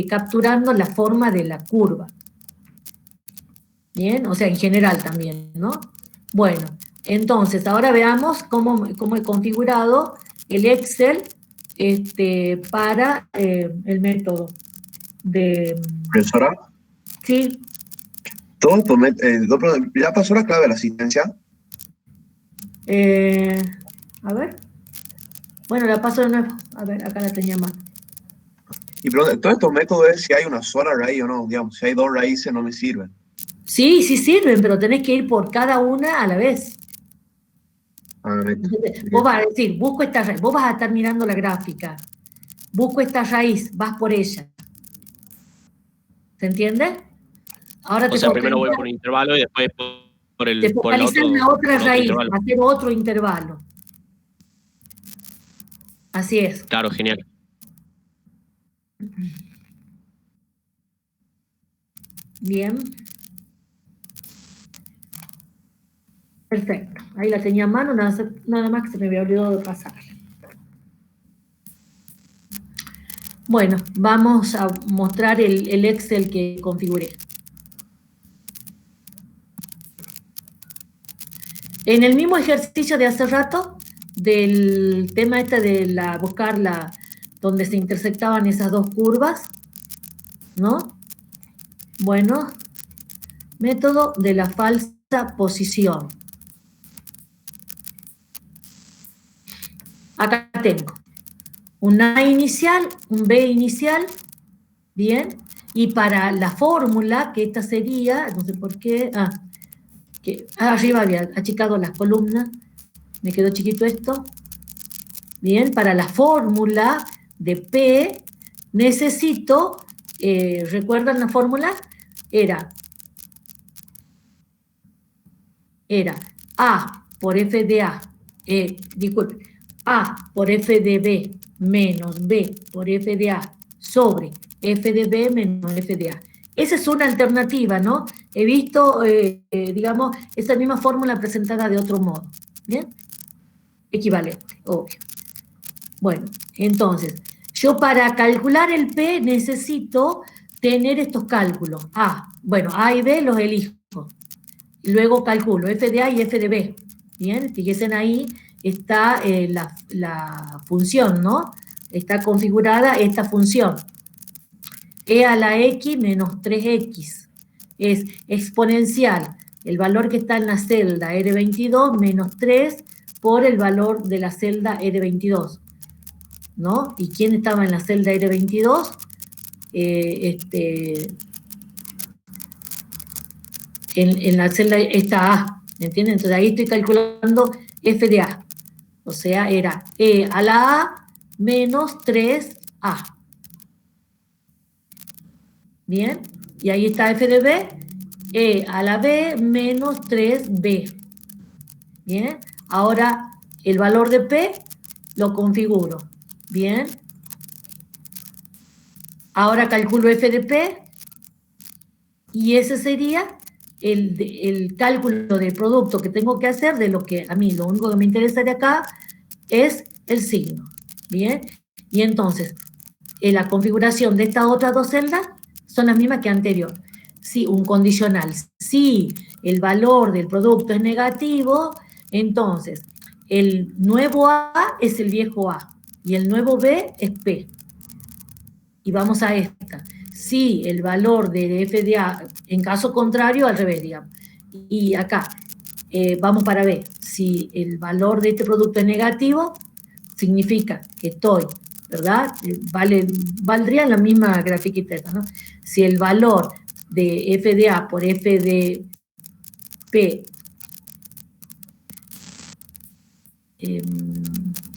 capturando la forma de la curva. Bien, o sea, en general también, ¿no? Bueno, entonces, ahora veamos cómo he configurado el Excel para el método de... Profesora, Sí, ¿ya pasó la clave de la asistencia? a ver. Bueno, la paso de nuevo. A ver, acá la tenía mal. Y pero todos estos métodos es si hay una sola raíz o no, digamos, si hay dos raíces no me sirven. Sí, sí sirven, pero tenés que ir por cada una a la vez. Entonces, vos vas a decir, busco esta raíz, vos vas a estar mirando la gráfica, busco esta raíz, vas por ella. ¿Se entiende? Ahora O sea, primero voy por un intervalo y después por el te focalizás en la otra raíz, intervalo. hacer otro intervalo. Así es. Claro, genial. Bien. Perfecto. Ahí la tenía a mano, nada más que se me había olvidado de pasar. Bueno, vamos a mostrar el Excel que configuré. En el mismo ejercicio de hace rato, del tema de buscar donde se intersectaban esas dos curvas, ¿no? Bueno, método de la falsa posición. Acá tengo un A inicial, un B inicial, bien, y para la fórmula, que esta sería, no sé por qué, que arriba había achicado las columnas, me quedó chiquito esto, bien, para la fórmula de P, necesito, ¿recuerdan la fórmula? Era A por F de A, disculpe, A por F de B menos B por F de A sobre F de B menos F de A. Esa es una alternativa, ¿no? He visto, digamos, esa misma fórmula presentada de otro modo. ¿Bien? Equivalente, obvio. Bueno, entonces, yo para calcular el P necesito tener estos cálculos. Bueno, A y B los elijo. Luego calculo F de A y F de B. Bien, fíjense ahí, está la función, ¿no? Está configurada esta función. E a la X menos 3X. Es exponencial. El valor que está en la celda R22 menos 3 por el valor de la celda R22. ¿No? ¿Y quién estaba en la celda R22? En la celda está A. ¿Me entienden? Entonces ahí estoy calculando F de A. O sea, era E a la A menos 3A. Bien, y ahí está F de B, E a la B menos 3B. Bien, ahora el valor de P lo configuro. Bien, ahora calculo F de P y ese sería el cálculo del producto que tengo que hacer de lo que a mí, lo único que me interesa de acá es el signo. Bien, y entonces, en la configuración de estas otras dos celdas son las mismas que anterior. Si un condicional, si el valor del producto es negativo, entonces el nuevo A es el viejo A y el nuevo B es P. Y vamos a esta. Si el valor de F de A, en caso contrario, al revés, digamos. Y acá, vamos para B. Si el valor de este producto es negativo, significa que estoy, ¿verdad? Valdría la misma grafiquita, ¿no? Si el valor de F de A por F de P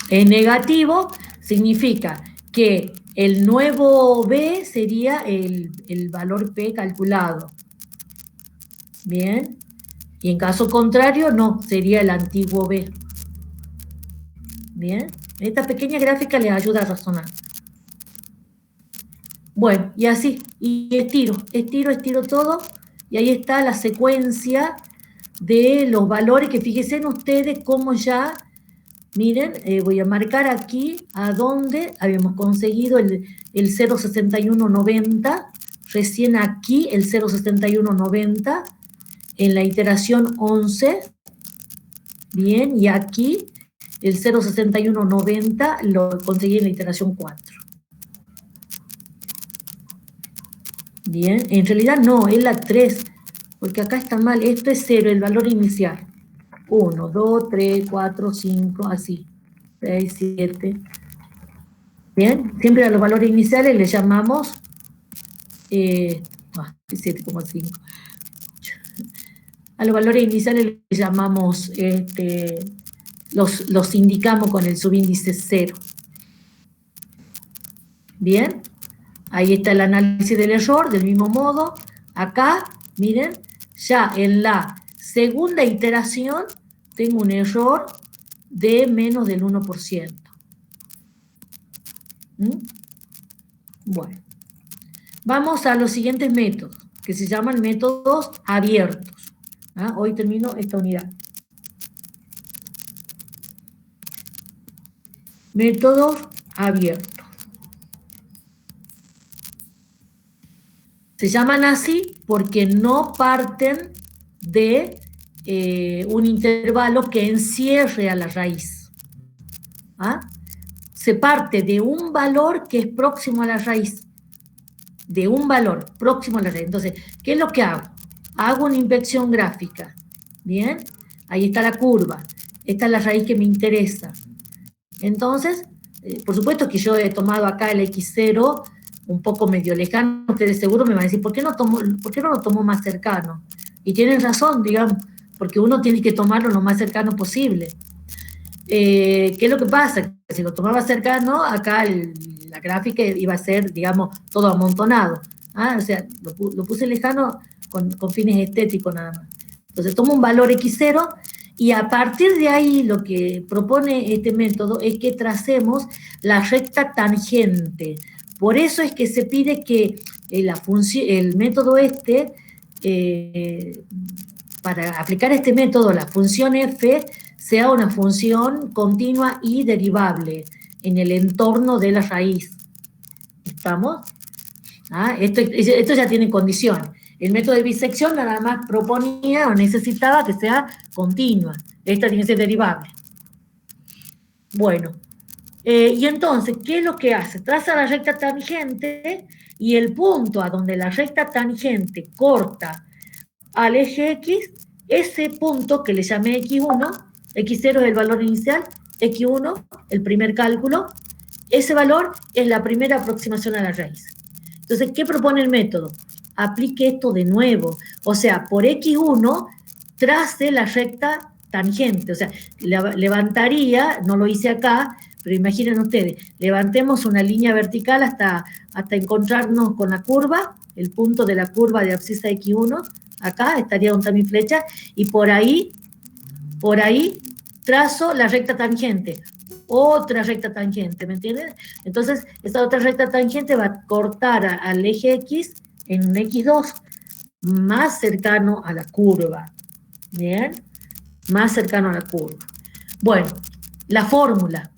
es negativo, significa que el nuevo B sería el valor P calculado. Bien. Y en caso contrario, no, sería el antiguo B. Bien. Esta pequeña gráfica les ayuda a razonar. Bueno, y así, y estiro todo y ahí está la secuencia de los valores que fíjense en ustedes cómo ya, miren, voy a marcar aquí a dónde habíamos conseguido el 0,6190, recién aquí el 0,6190, en la iteración 11, bien, y aquí el 0,6190 lo conseguí en la iteración 4. Bien, en realidad no, es la 3, porque acá está mal, esto es 0, el valor inicial. 1, 2, 3, 4, 5, así, 6, 7. Bien, siempre a los valores iniciales le llamamos 7,5. A los valores iniciales le llamamos, los indicamos con el subíndice 0. Bien, ahí está el análisis del error, del mismo modo. Acá, miren, ya en la segunda iteración tengo un error de menos del 1%. Bueno, vamos a los siguientes métodos, que se llaman métodos abiertos. Hoy termino esta unidad. Métodos abiertos. Se llaman así porque no parten de un intervalo que encierre a la raíz. Se parte de un valor que es próximo a la raíz. De un valor próximo a la raíz. Entonces, ¿qué es lo que hago? Hago una inspección gráfica. Bien, ahí está la curva. Esta es la raíz que me interesa. Entonces, por supuesto que yo he tomado acá el X0 un poco medio lejano. Ustedes seguro me van a decir, ¿por qué no lo tomo más cercano? Y tienen razón, digamos, porque uno tiene que tomarlo lo más cercano posible. ¿Qué es lo que pasa? Si lo tomaba cercano, acá la gráfica iba a ser, digamos, todo amontonado. O sea, lo puse lejano con fines estéticos nada más. Entonces tomo un valor X0 y a partir de ahí lo que propone este método es que tracemos la recta tangente. Por eso es que se pide que el método para aplicar este método, la función f sea una función continua y derivable en el entorno de la raíz. ¿Estamos? Esto ya tiene condición. El método de bisección nada más proponía o necesitaba que sea continua. Esta tiene que ser derivable. Bueno, y entonces, ¿qué es lo que hace? Traza la recta tangente y el punto a donde la recta tangente corta al eje X, ese punto que le llamé X1, X0 es el valor inicial, X1, el primer cálculo, ese valor es la primera aproximación a la raíz. Entonces, ¿qué propone el método? Aplique esto de nuevo, o sea, por X1 trace la recta tangente, o sea, levantaría, no lo hice acá, pero imaginen ustedes, levantemos una línea vertical hasta encontrarnos con la curva, el punto de la curva de abscisa X1, acá estaría donde está mi flecha, y por ahí trazo la recta tangente, otra recta tangente, ¿me entienden? Entonces, esta otra recta tangente va a cortar al eje X en un X2 más cercano a la curva, ¿bien? Más cercano a la curva. Bueno, la fórmula.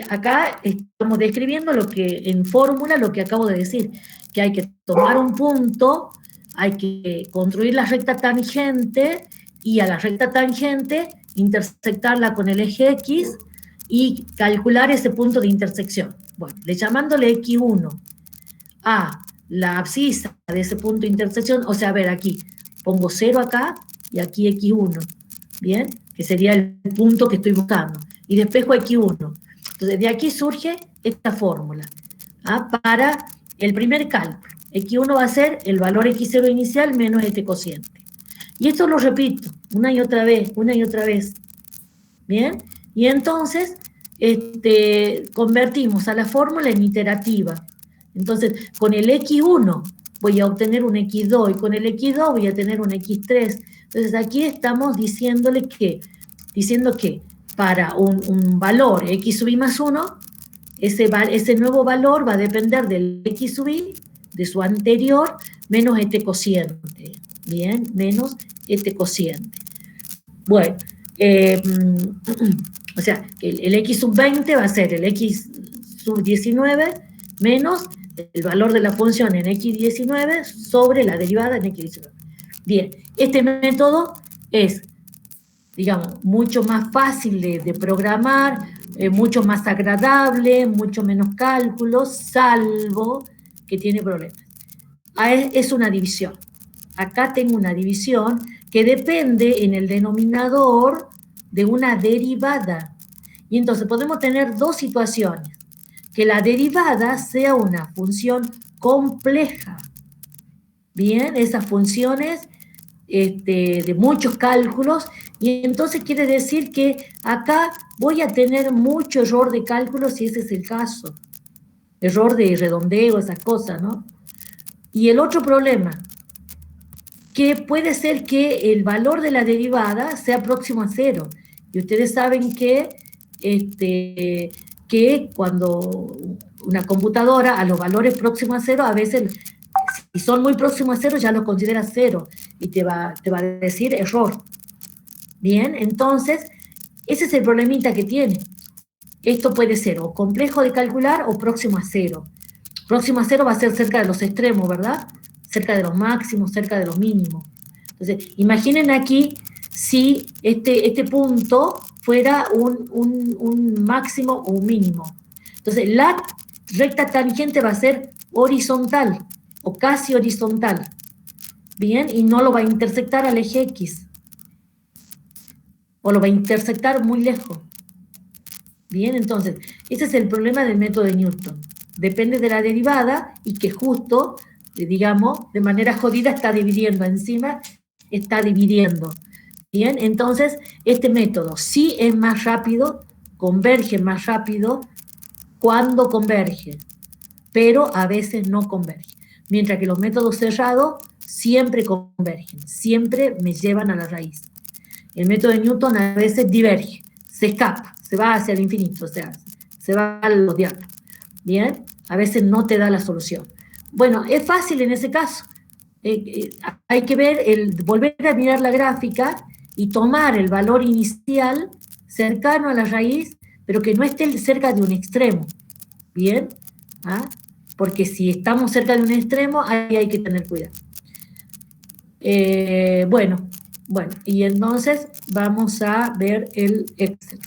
Acá estamos describiendo en fórmula lo que acabo de decir, que hay que tomar un punto, hay que construir la recta tangente y a la recta tangente intersectarla con el eje X y calcular ese punto de intersección. Bueno, llamándole X1 a la abscisa de ese punto de intersección, o sea, a ver, aquí pongo 0 acá y aquí X1, ¿bien? Que sería el punto que estoy buscando. Y despejo X1. Entonces, de aquí surge esta fórmula para el primer cálculo. X1 va a ser el valor X0 inicial menos este cociente. Y esto lo repito una y otra vez, ¿bien? Y entonces convertimos a la fórmula en iterativa. Entonces, con el X1 voy a obtener un X2 y con el X2 voy a tener un X3. Entonces, aquí estamos diciendo que para un valor X sub i más 1, ese nuevo valor va a depender del X sub i, de su anterior menos este cociente. Bien, menos este cociente. Bueno, o sea, el x sub 20 va a ser el x sub 19 menos el valor de la función en x19 sobre la derivada en x19. Bien, este método es, digamos, mucho más fácil de programar, mucho más agradable, mucho menos cálculos, salvo que tiene problemas. Es una división. Acá tengo una división que depende en el denominador de una derivada. Y entonces podemos tener dos situaciones. Que la derivada sea una función compleja. Bien, esas funciones de muchos cálculos, y entonces quiere decir que acá voy a tener mucho error de cálculo si ese es el caso. Error de redondeo, esas cosas, ¿no? Y el otro problema, que puede ser que el valor de la derivada sea próximo a cero. Y ustedes saben que cuando una computadora a los valores próximos a cero, a veces, si son muy próximos a cero, ya los considera cero y te va a decir error. Bien, entonces, ese es el problemita que tiene. Esto puede ser o complejo de calcular o próximo a cero. Próximo a cero va a ser cerca de los extremos, ¿verdad? Cerca de los máximos, cerca de los mínimos. Entonces, imaginen aquí si este punto fuera un máximo o un mínimo. Entonces, la recta tangente va a ser horizontal o casi horizontal. Bien, y no lo va a intersectar al eje X. O lo va a intersectar muy lejos. Bien, entonces, ese es el problema del método de Newton. Depende de la derivada y que justo, digamos, de manera jodida está dividiendo encima, está dividiendo. Bien, entonces, este método sí es más rápido, converge más rápido cuando converge, pero a veces no converge. Mientras que los métodos cerrados siempre convergen, siempre me llevan a la raíz. El método de Newton a veces diverge, se escapa, se va hacia el infinito, o sea, se va a los diablos. Bien, a veces no te da la solución. Bueno, es fácil en ese caso. Hay que ver, volver a mirar la gráfica y tomar el valor inicial cercano a la raíz, pero que no esté cerca de un extremo. Bien, ¿ah? Porque si estamos cerca de un extremo, ahí hay que tener cuidado. Bueno, y entonces vamos a ver el Excel.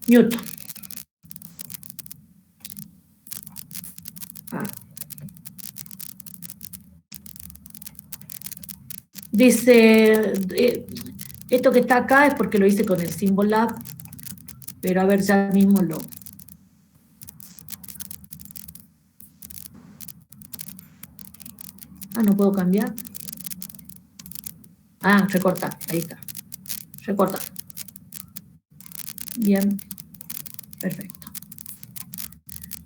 Newton. Dice, esto que está acá es porque lo hice con el Symbolab, pero a ver, ya mismo lo... no puedo cambiar. Recortar, ahí está. Recortar. Bien, perfecto.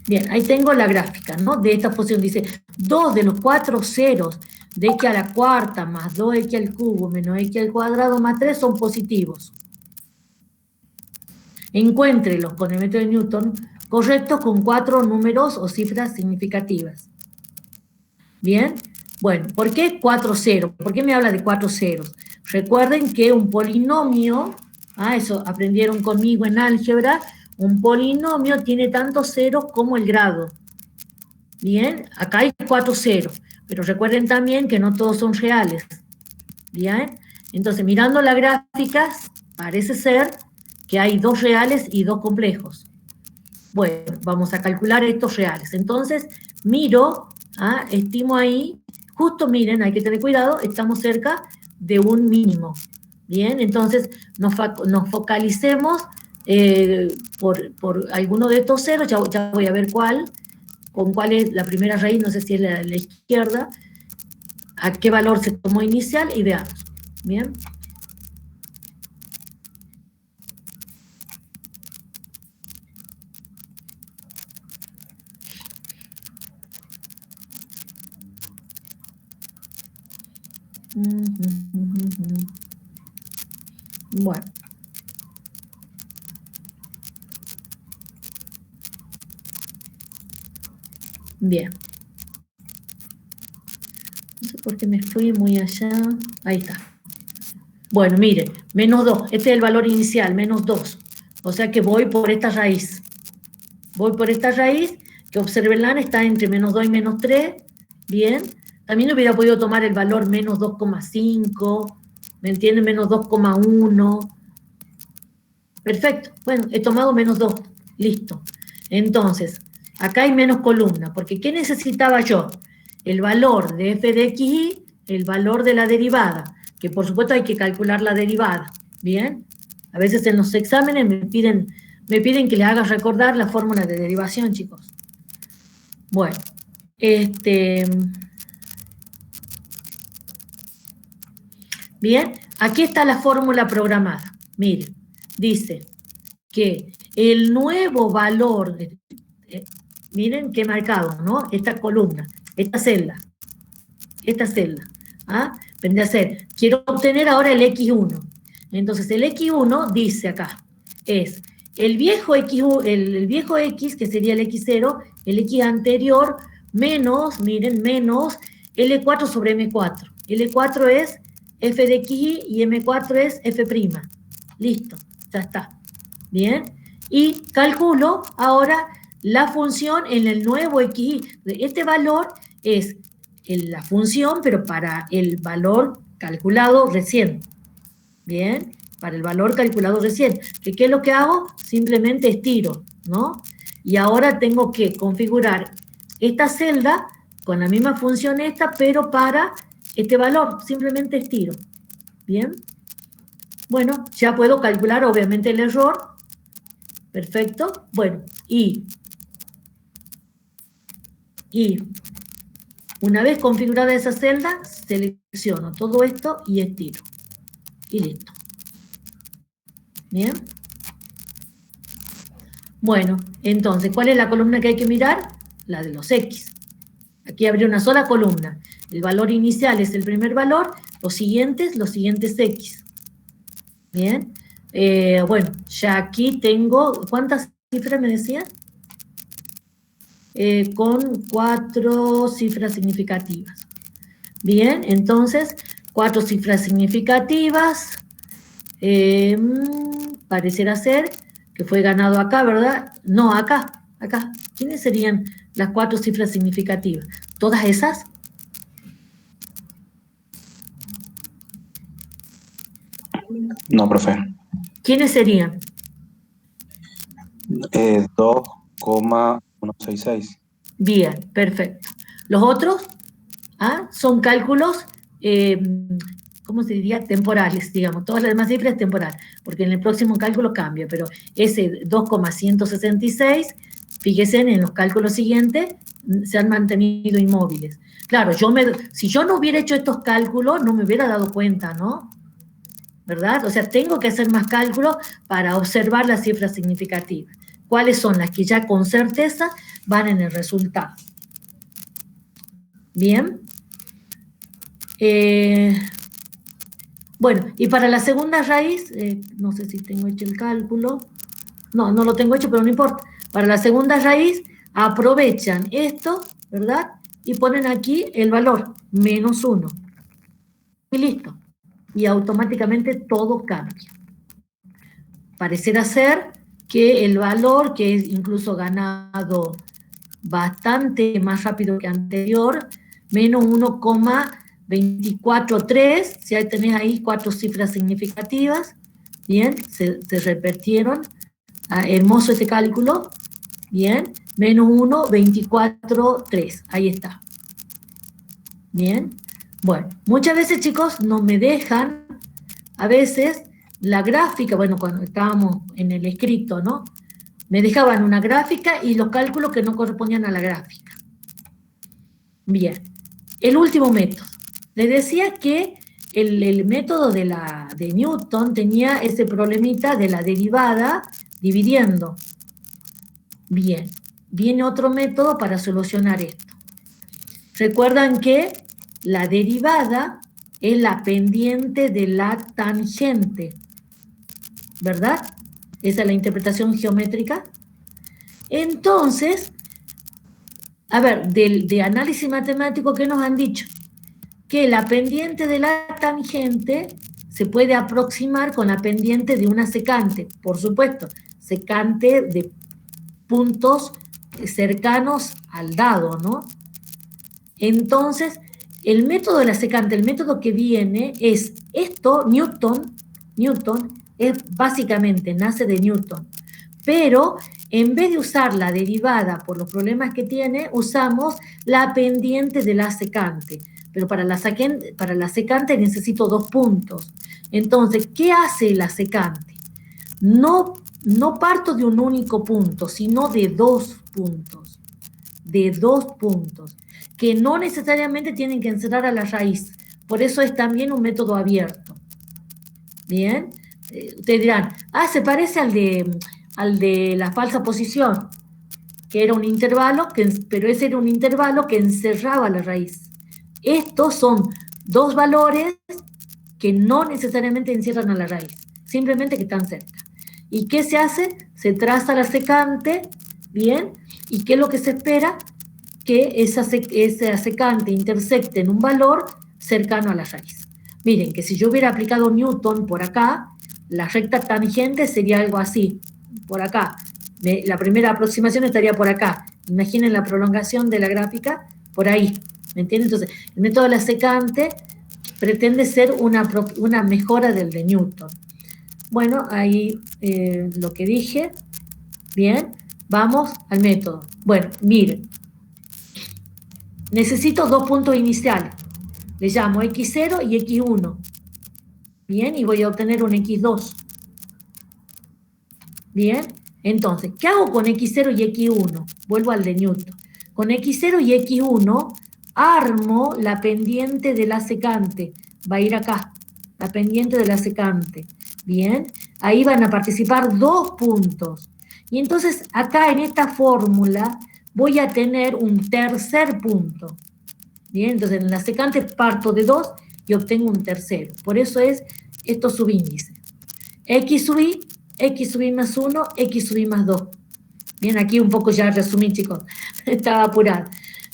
Bien, ahí tengo la gráfica, ¿no? De esta función dice, 2 de los 4 ceros de x a la cuarta más 2x al cubo menos x al cuadrado más 3 son positivos. Encuéntrelos con el método de Newton correctos con 4 números o cifras significativas. Bien, bueno, ¿por qué 4 ceros? ¿Por qué me habla de 4 ceros? Recuerden que un polinomio, eso aprendieron conmigo en álgebra, un polinomio tiene tantos ceros como el grado. Bien, acá hay 4 ceros, pero recuerden también que no todos son reales. Bien, entonces mirando las gráficas, parece ser que hay 2 reales y 2 complejos. Bueno, vamos a calcular estos reales. Entonces, miro, estimo ahí, justo miren, hay que tener cuidado, estamos cerca de un mínimo. Bien, entonces nos focalicemos por alguno de estos ceros, ya voy a ver con cuál es la primera raíz, no sé si es la izquierda, a qué valor se tomó inicial y veamos. Bien. Bueno. Bien. No sé por qué me fui muy allá. Ahí está. Bueno, miren, menos 2. Este es el valor inicial, menos 2. O sea que voy por esta raíz. Voy por esta raíz, que observenla, está entre menos 2 y menos 3. Bien. También hubiera podido tomar el valor menos 2,5. ¿Me entienden? Menos 2,1. Perfecto. Bueno, he tomado menos 2. Listo. Entonces, acá hay menos columna, porque ¿qué necesitaba yo? El valor de f de xy, el valor de la derivada, que por supuesto hay que calcular la derivada. ¿Bien? A veces en los exámenes me piden que les haga recordar la fórmula de derivación, chicos. Bueno, bien, aquí está la fórmula programada. Miren, dice que el nuevo valor, miren qué marcado, ¿no? Esta columna, esta celda, ¿ah? Vendría a ser, quiero obtener ahora el X1. Entonces el X1 dice acá, es el viejo X, que sería el X0, el X anterior, menos, miren, menos L4 sobre M4. L4 es f de xy y M4 es f'. Listo, ya está. Bien. Y calculo ahora la función en el nuevo xy. Este valor es la función, pero para el valor calculado recién. Bien, para el valor calculado recién. ¿Qué es lo que hago? Simplemente estiro, ¿no? Y ahora tengo que configurar esta celda con la misma función esta, pero para este valor. Simplemente estiro. Bien. Bueno, ya puedo calcular obviamente el error. Perfecto. Bueno, y una vez configurada esa celda, selecciono todo esto y estiro. Y listo. Bien. Bueno, entonces, ¿cuál es la columna que hay que mirar? La de los X. Aquí habría una sola columna. El valor inicial es el primer valor, los siguientes X. Bien. Bueno, ya aquí tengo, ¿cuántas cifras me decían? Con 4 cifras significativas. Bien, entonces, 4 cifras significativas. Pareciera ser que fue ganado acá, ¿verdad? No, acá. ¿Quiénes serían las 4 cifras significativas? ¿Todas esas? No, profe. ¿Quiénes serían? 2,166. Bien, perfecto. ¿Los otros? Son cálculos, ¿cómo se diría? Temporales, digamos. Todas las demás cifras temporal, porque en el próximo cálculo cambia, pero ese 2,166, fíjense, en los cálculos siguientes se han mantenido inmóviles. Claro, si yo no hubiera hecho estos cálculos, no me hubiera dado cuenta, ¿no? ¿Verdad? O sea, tengo que hacer más cálculos para observar las cifras significativas. ¿Cuáles son las que ya con certeza van en el resultado? Bien. Bueno, y para la segunda raíz, no sé si tengo hecho el cálculo. No lo tengo hecho, pero no importa. Para la segunda raíz, aprovechan esto, ¿verdad? Y ponen aquí el valor, menos 1. Y listo. Y automáticamente todo cambia. Parecerá ser que el valor, que es incluso ganado bastante más rápido que anterior, menos 1,243, si tenés ahí 4 cifras significativas, bien, se repitieron, hermoso este cálculo, bien, menos 1,243, ahí está, bien. Bueno, muchas veces, chicos, no me dejan, a veces, la gráfica, bueno, cuando estábamos en el escrito, ¿no? Me dejaban una gráfica y los cálculos que no correspondían a la gráfica. Bien, el último método. Les decía que el método de Newton tenía ese problemita de la derivada dividiendo. Bien, viene otro método para solucionar esto. Recuerdan que la derivada es la pendiente de la tangente. ¿verdad? Esa es la interpretación geométrica. Entonces, a ver, de análisis matemático, ¿qué nos han dicho? Que la pendiente de la tangente se puede aproximar con la pendiente de una secante, por supuesto, secante de puntos cercanos al dado, ¿no? Entonces, el método de la secante, el método que viene es esto, Newton es básicamente, nace de Newton, pero en vez de usar la derivada por los problemas que tiene, usamos la pendiente de la secante. Pero para la secante necesito 2 puntos. Entonces, ¿qué hace la secante? No parto de un único punto, sino de 2 puntos. De 2 puntos, que no necesariamente tienen que encerrar a la raíz. Por eso es también un método abierto. ¿Bien? Ustedes dirán, se parece al de la falsa posición, que era un intervalo, pero ese era un intervalo que encerraba la raíz. Estos son 2 valores que no necesariamente encierran a la raíz, simplemente que están cerca. ¿Y qué se hace? Se traza la secante, ¿bien? ¿Y qué es lo que se espera? Que esa secante intersecte en un valor cercano a la raíz. Miren, que si yo hubiera aplicado Newton por acá, la recta tangente sería algo así, por acá. La primera aproximación estaría por acá. Imaginen la prolongación de la gráfica por ahí. ¿Me entienden? Entonces, el método de la secante pretende ser una mejora del de Newton. Bueno, ahí lo que dije. Bien, vamos al método. Bueno, miren. Necesito 2 puntos iniciales. Le llamo x0 y x1. Bien, y voy a obtener un x2. Bien, entonces, ¿qué hago con x0 y x1? Vuelvo al de Newton. Con x0 y x1 armo la pendiente de la secante. Va a ir acá, la pendiente de la secante. Bien, ahí van a participar 2 puntos. Y entonces, acá en esta fórmula voy a tener un tercer punto. Bien, entonces en la secante parto de 2 y obtengo un tercero. Por eso es estos subíndices. X sub i más 1, X sub i más 2. Bien, aquí un poco ya resumí, chicos. Estaba apurado.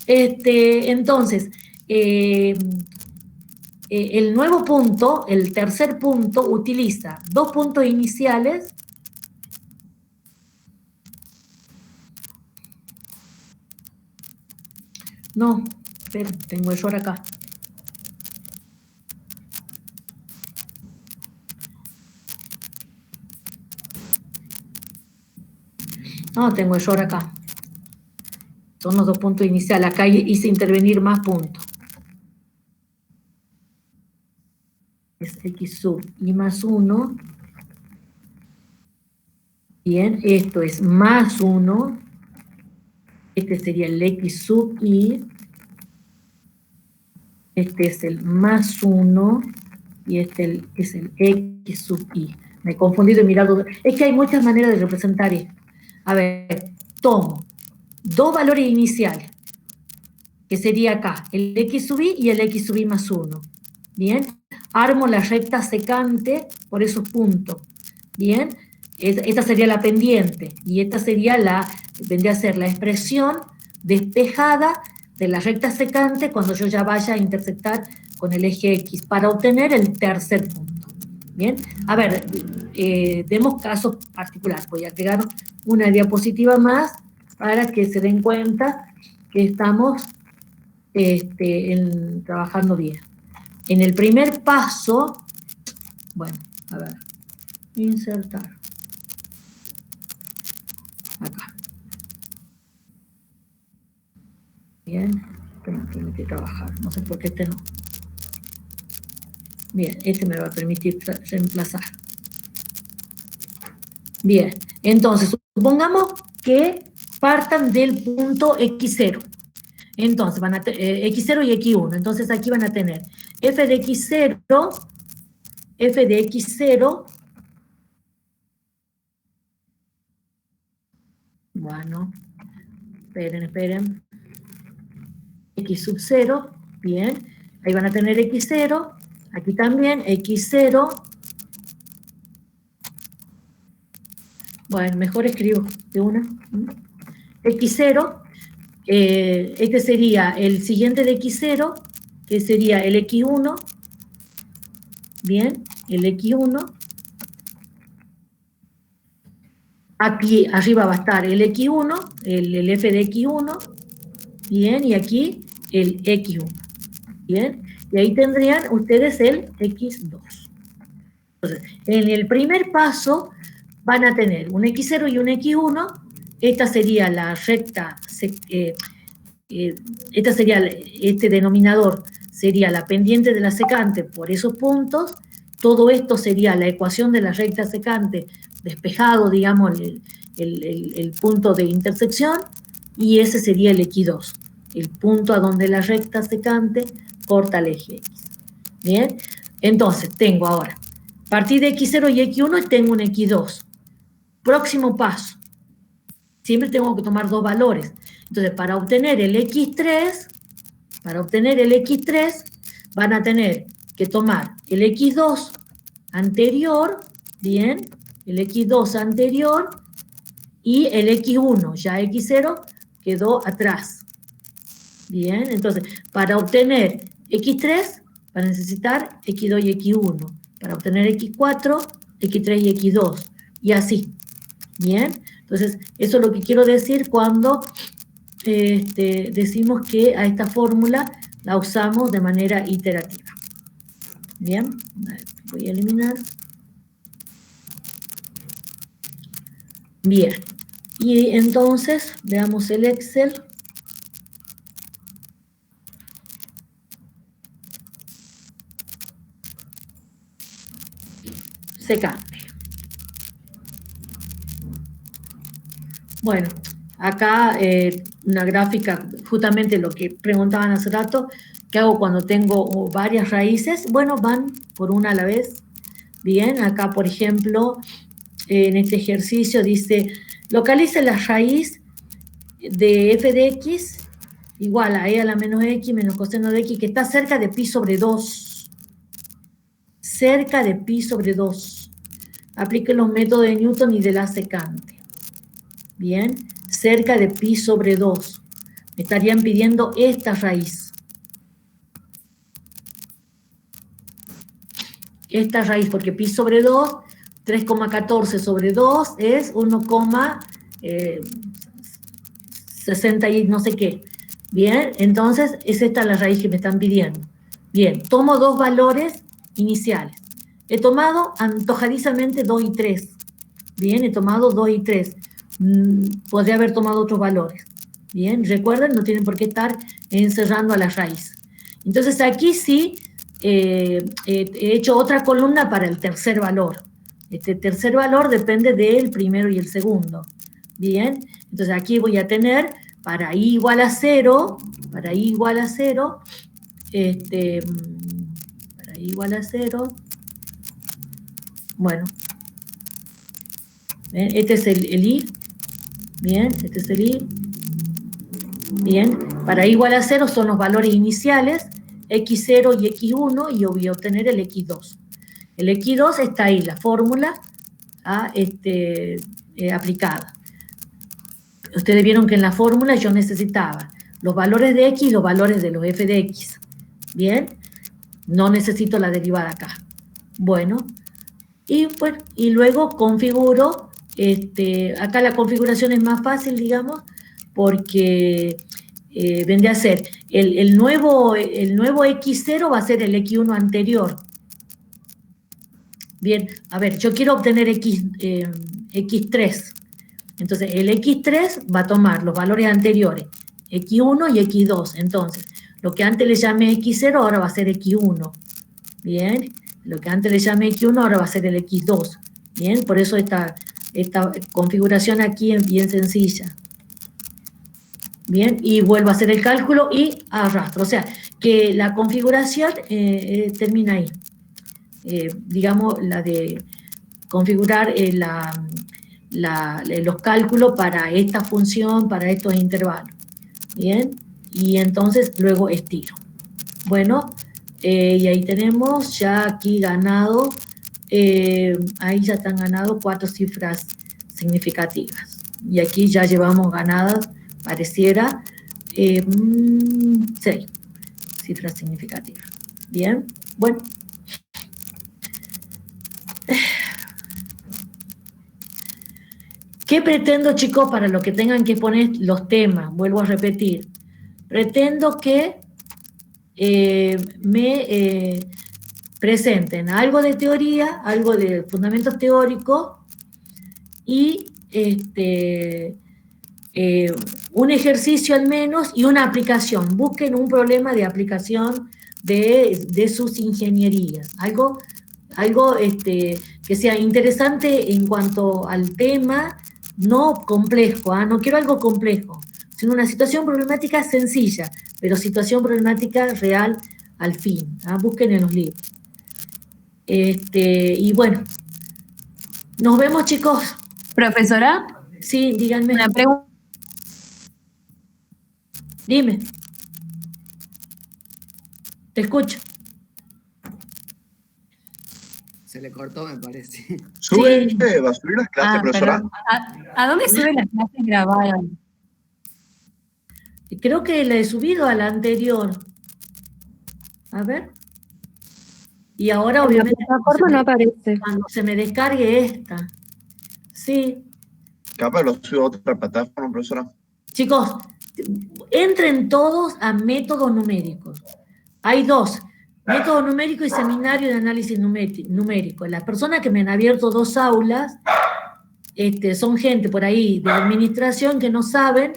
Entonces, el nuevo punto, el tercer punto, utiliza 2 puntos iniciales. No, espera, tengo error acá. No, tengo error acá. Son los 2 puntos iniciales. Acá hice intervenir más puntos. Es x sub i más 1. Bien, esto es más 1. Este sería el x sub i. Este es el más 1. Y este es el x sub i. Me he confundido y mirado. Es que hay muchas maneras de representar esto. A ver, tomo 2 valores iniciales, que sería acá, el x sub i y el x sub i más 1. Bien, armo la recta secante por esos puntos. Bien, esta sería la pendiente, y esta sería vendría a ser la expresión despejada de la recta secante cuando yo ya vaya a intersectar con el eje X, para obtener el tercer punto. Bien, a ver, demos casos particulares. Voy a agregar una diapositiva más para que se den cuenta que estamos trabajando bien. En el primer paso, bueno, a ver, insertar. Acá. Bien, este me permite trabajar, no sé por qué este no. Bien, este me va a permitir reemplazar. Bien, entonces, supongamos que partan del punto x0. Entonces, van a x0 y x1. Entonces, aquí van a tener f de x0, bueno, esperen, x sub 0, bien, ahí van a tener x0, aquí también x0, Bueno, mejor escribo de una. X0, este sería el siguiente de X0, que sería el X1, bien, el X1. Aquí arriba va a estar el X1, el f de X1, bien, y aquí el X1, bien, y ahí tendrían ustedes el X2. Entonces, en el primer paso van a tener un X0 y un X1, esta sería la recta, esta sería, este denominador sería la pendiente de la secante por esos puntos, todo esto sería la ecuación de la recta secante despejado, digamos, el punto de intersección, y ese sería el X2, el punto a donde la recta secante corta el eje X. Bien, entonces tengo ahora, a partir de X0 y X1 tengo un X2. Próximo paso, siempre tengo que tomar dos valores. Entonces, para obtener el X3, van a tener que tomar el X2 anterior, bien, el X2 anterior y el X1, ya X0 quedó atrás. Bien, entonces, para obtener X3, van a necesitar X2 y X1. Para obtener X4, X3 y X2. Y así. Bien, entonces, eso es lo que quiero decir cuando decimos que a esta fórmula la usamos de manera iterativa. Bien, voy a eliminar. Bien, y entonces veamos el Excel. Secante. Bueno, acá una gráfica, justamente lo que preguntaban hace rato, ¿qué hago cuando tengo varias raíces? Bueno, van por una a la vez. Bien, acá por ejemplo, en este ejercicio dice, localice la raíz de f de x igual a e a la menos x menos coseno de x, que está cerca de pi sobre 2. Cerca de pi sobre 2. Aplique los métodos de Newton y de la secante. Bien, cerca de pi sobre 2. Me estarían pidiendo esta raíz. Esta raíz, porque pi sobre 2, 3,14 sobre 2 es 1,60 y no sé qué. Bien, entonces es esta la raíz que me están pidiendo. Bien, tomo dos valores iniciales. He tomado antojadizamente 2 y 3. Bien, he tomado 2 y 3. Podría haber tomado otros valores. Bien, recuerden, no tienen por qué estar encerrando a la raíz. Entonces aquí sí he hecho otra columna para el tercer valor. Este tercer valor depende del primero y el segundo. Bien, entonces aquí voy a tener para i igual a 0, para i igual a 0, para i igual a 0, bueno, ¿ven? Este es el i, bien, este es el i, bien, para i igual a 0 son los valores iniciales, x0 y x1, y yo voy a obtener el x2. El x2 está ahí, la fórmula aplicada. Ustedes vieron que en la fórmula yo necesitaba los valores de x y los valores de los f de x. Bien, no necesito la derivada acá. Bueno, y luego configuro, acá la configuración es más fácil, digamos, porque vendría a ser el nuevo x0 va a ser el x1 anterior. Bien, a ver, yo quiero obtener x3. Entonces, el x3 va a tomar los valores anteriores, x1 y x2. Entonces, lo que antes le llamé x0 ahora va a ser x1. Bien, lo que antes le llamé x1 ahora va a ser el x2. Bien, por eso esta configuración aquí es bien sencilla. Bien, y vuelvo a hacer el cálculo y arrastro. O sea, que la configuración termina ahí. Digamos, la de configurar los cálculos para esta función, para estos intervalos. Bien, y entonces luego estiro. Bueno, y ahí tenemos ya aquí ganado, ahí ya están ganados 4 cifras significativas. Y aquí ya llevamos ganadas, pareciera, 6 cifras significativas. Bien, bueno. ¿Qué pretendo, chicos, para lo que tengan que poner los temas? Vuelvo a repetir. Pretendo que me presenten algo de teoría, algo de fundamentos teóricos y un ejercicio al menos y una aplicación. Busquen un problema de aplicación de sus ingenierías. Algo que sea interesante en cuanto al tema, no complejo, no quiero algo complejo, sino una situación problemática sencilla, pero situación problemática real al fin. Busquen en los libros. Y bueno, nos vemos, chicos. Profesora, Sí, díganme. una pregunta. Dime. Te escucho. Se le cortó, me parece. Sube, Sí. va a subir las clases, profesora. Perdón. ¿A dónde suben las clases grabadas? Creo que la he subido a la anterior. A ver. Y ahora, obviamente, plataforma no aparece. cuando se me descargue esta. Sí. Capaz lo subo a otra plataforma, profesora. Chicos, entren todos a métodos numéricos. Hay 2, método numérico y seminario de análisis numérico. Las personas que me han abierto 2 aulas son gente por ahí de administración que no saben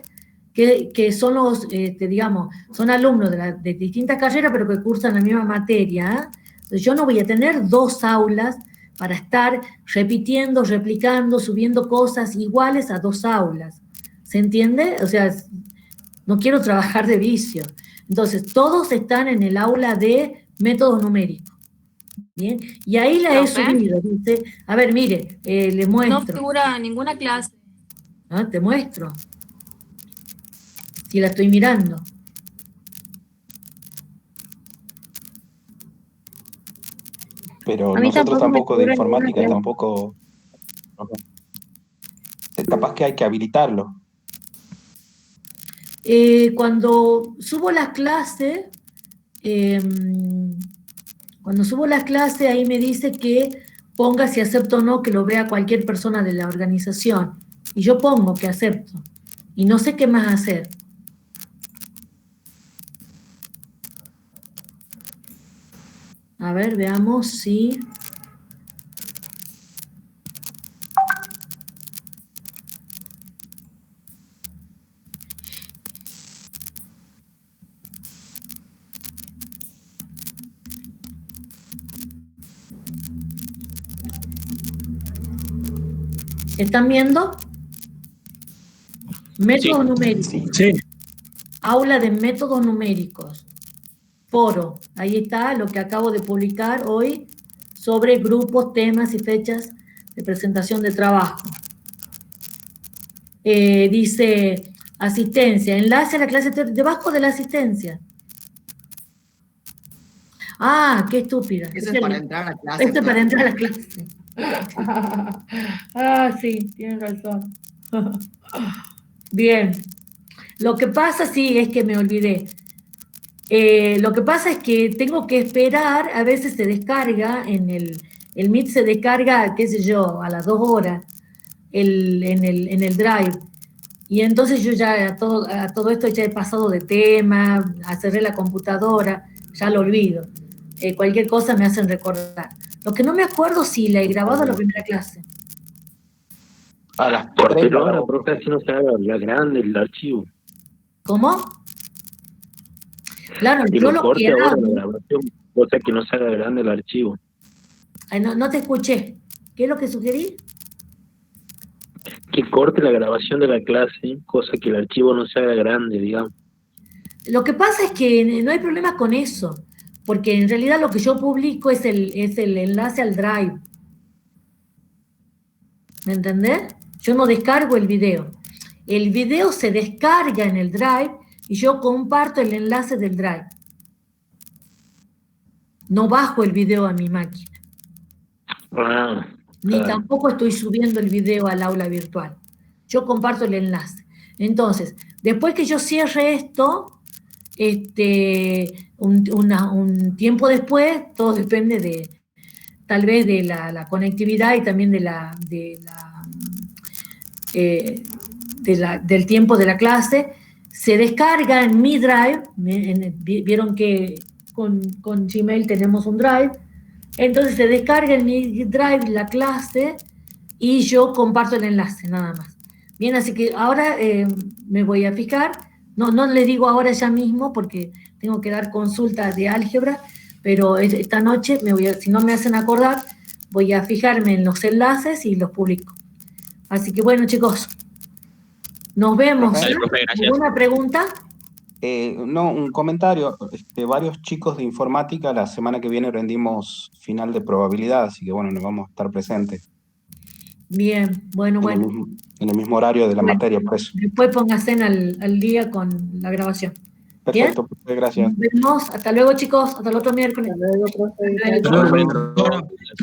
que son los, digamos, son alumnos de distintas carreras, pero que cursan la misma materia. Entonces yo no voy a tener 2 aulas para estar repitiendo, replicando, subiendo cosas iguales a 2 aulas. ¿Se entiende? O sea, no quiero trabajar de vicio. Entonces, todos están en el aula de métodos numéricos. Bien, y ahí la he subido, ¿viste? A ver, mire, le muestro. No figura ninguna clase. Te muestro. Si la estoy mirando. Pero A mí nosotros tampoco me tampoco de figura ninguna informática, clase. tampoco. Capaz que hay que habilitarlo. Cuando subo las clases, ahí me dice que ponga si acepto o no, que lo vea cualquier persona de la organización. Y yo pongo que acepto. Y no sé qué más hacer. A ver, veamos si... ¿Están viendo? Métodos numéricos. Sí. Aula de métodos numéricos. Foro. Ahí está lo que acabo de publicar hoy sobre grupos, temas y fechas de presentación de trabajo. Dice asistencia, enlace a la clase debajo de la asistencia. Ah, qué estúpida. Eso es para entrar a la clase. Esto es para entrar a la clase. Sí, tienes razón. Bien. Lo que pasa, sí, es que me olvidé. Lo que pasa es que tengo que esperar, a veces se descarga, el Meet se descarga, qué sé yo, a las 2 horas en el Drive. Y entonces yo ya a todo esto ya he pasado de tema, cerré la computadora, ya lo olvido. Cualquier cosa me hacen recordar. Lo que no me acuerdo si la he grabado la primera clase. A las Pero ahora, profe, así no se haga la grande el archivo. ¿Cómo? Claro, Y yo lo lo corte que ahora hago... la grabación, cosa que no se haga grande el archivo. Ay, no te escuché. ¿Qué es lo que sugerí? Que corte la grabación de la clase, cosa que el archivo no se haga grande, digamos. Lo que pasa es que no hay problema con eso, porque en realidad lo que yo publico es el enlace al Drive. ¿Me entendés? Yo no descargo el video. El video se descarga en el Drive y yo comparto el enlace del Drive. No bajo el video a mi máquina. Ah, ni Claro. tampoco estoy subiendo el video al aula virtual. Yo comparto el enlace. Entonces, después que yo cierre esto, un tiempo después, todo depende de, tal vez de la conectividad y también del tiempo de la clase, se descarga en mi Drive, vieron que con Gmail tenemos un Drive, entonces se descarga en mi Drive la clase y yo comparto el enlace, nada más. Bien, así que ahora me voy a fijar, no le digo ahora ya mismo porque tengo que dar consultas de álgebra, pero esta noche, si no me hacen acordar, voy a fijarme en los enlaces y los publico. Así que bueno, chicos, nos vemos. Dale, profe, gracias. ¿Alguna pregunta? No, un comentario. Varios chicos de informática la semana que viene rendimos final de probabilidad, así que bueno, nos vamos a estar presentes. Bien, bueno. En el mismo horario de la Bueno, materia, por eso. Después pónganse al día con la grabación. Perfecto, profe, gracias. Nos vemos. Hasta luego, chicos. Hasta el otro miércoles. Hasta luego. Profe, gracias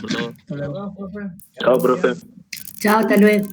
por todo. Hasta luego. Chao, profe. Chao, hasta luego.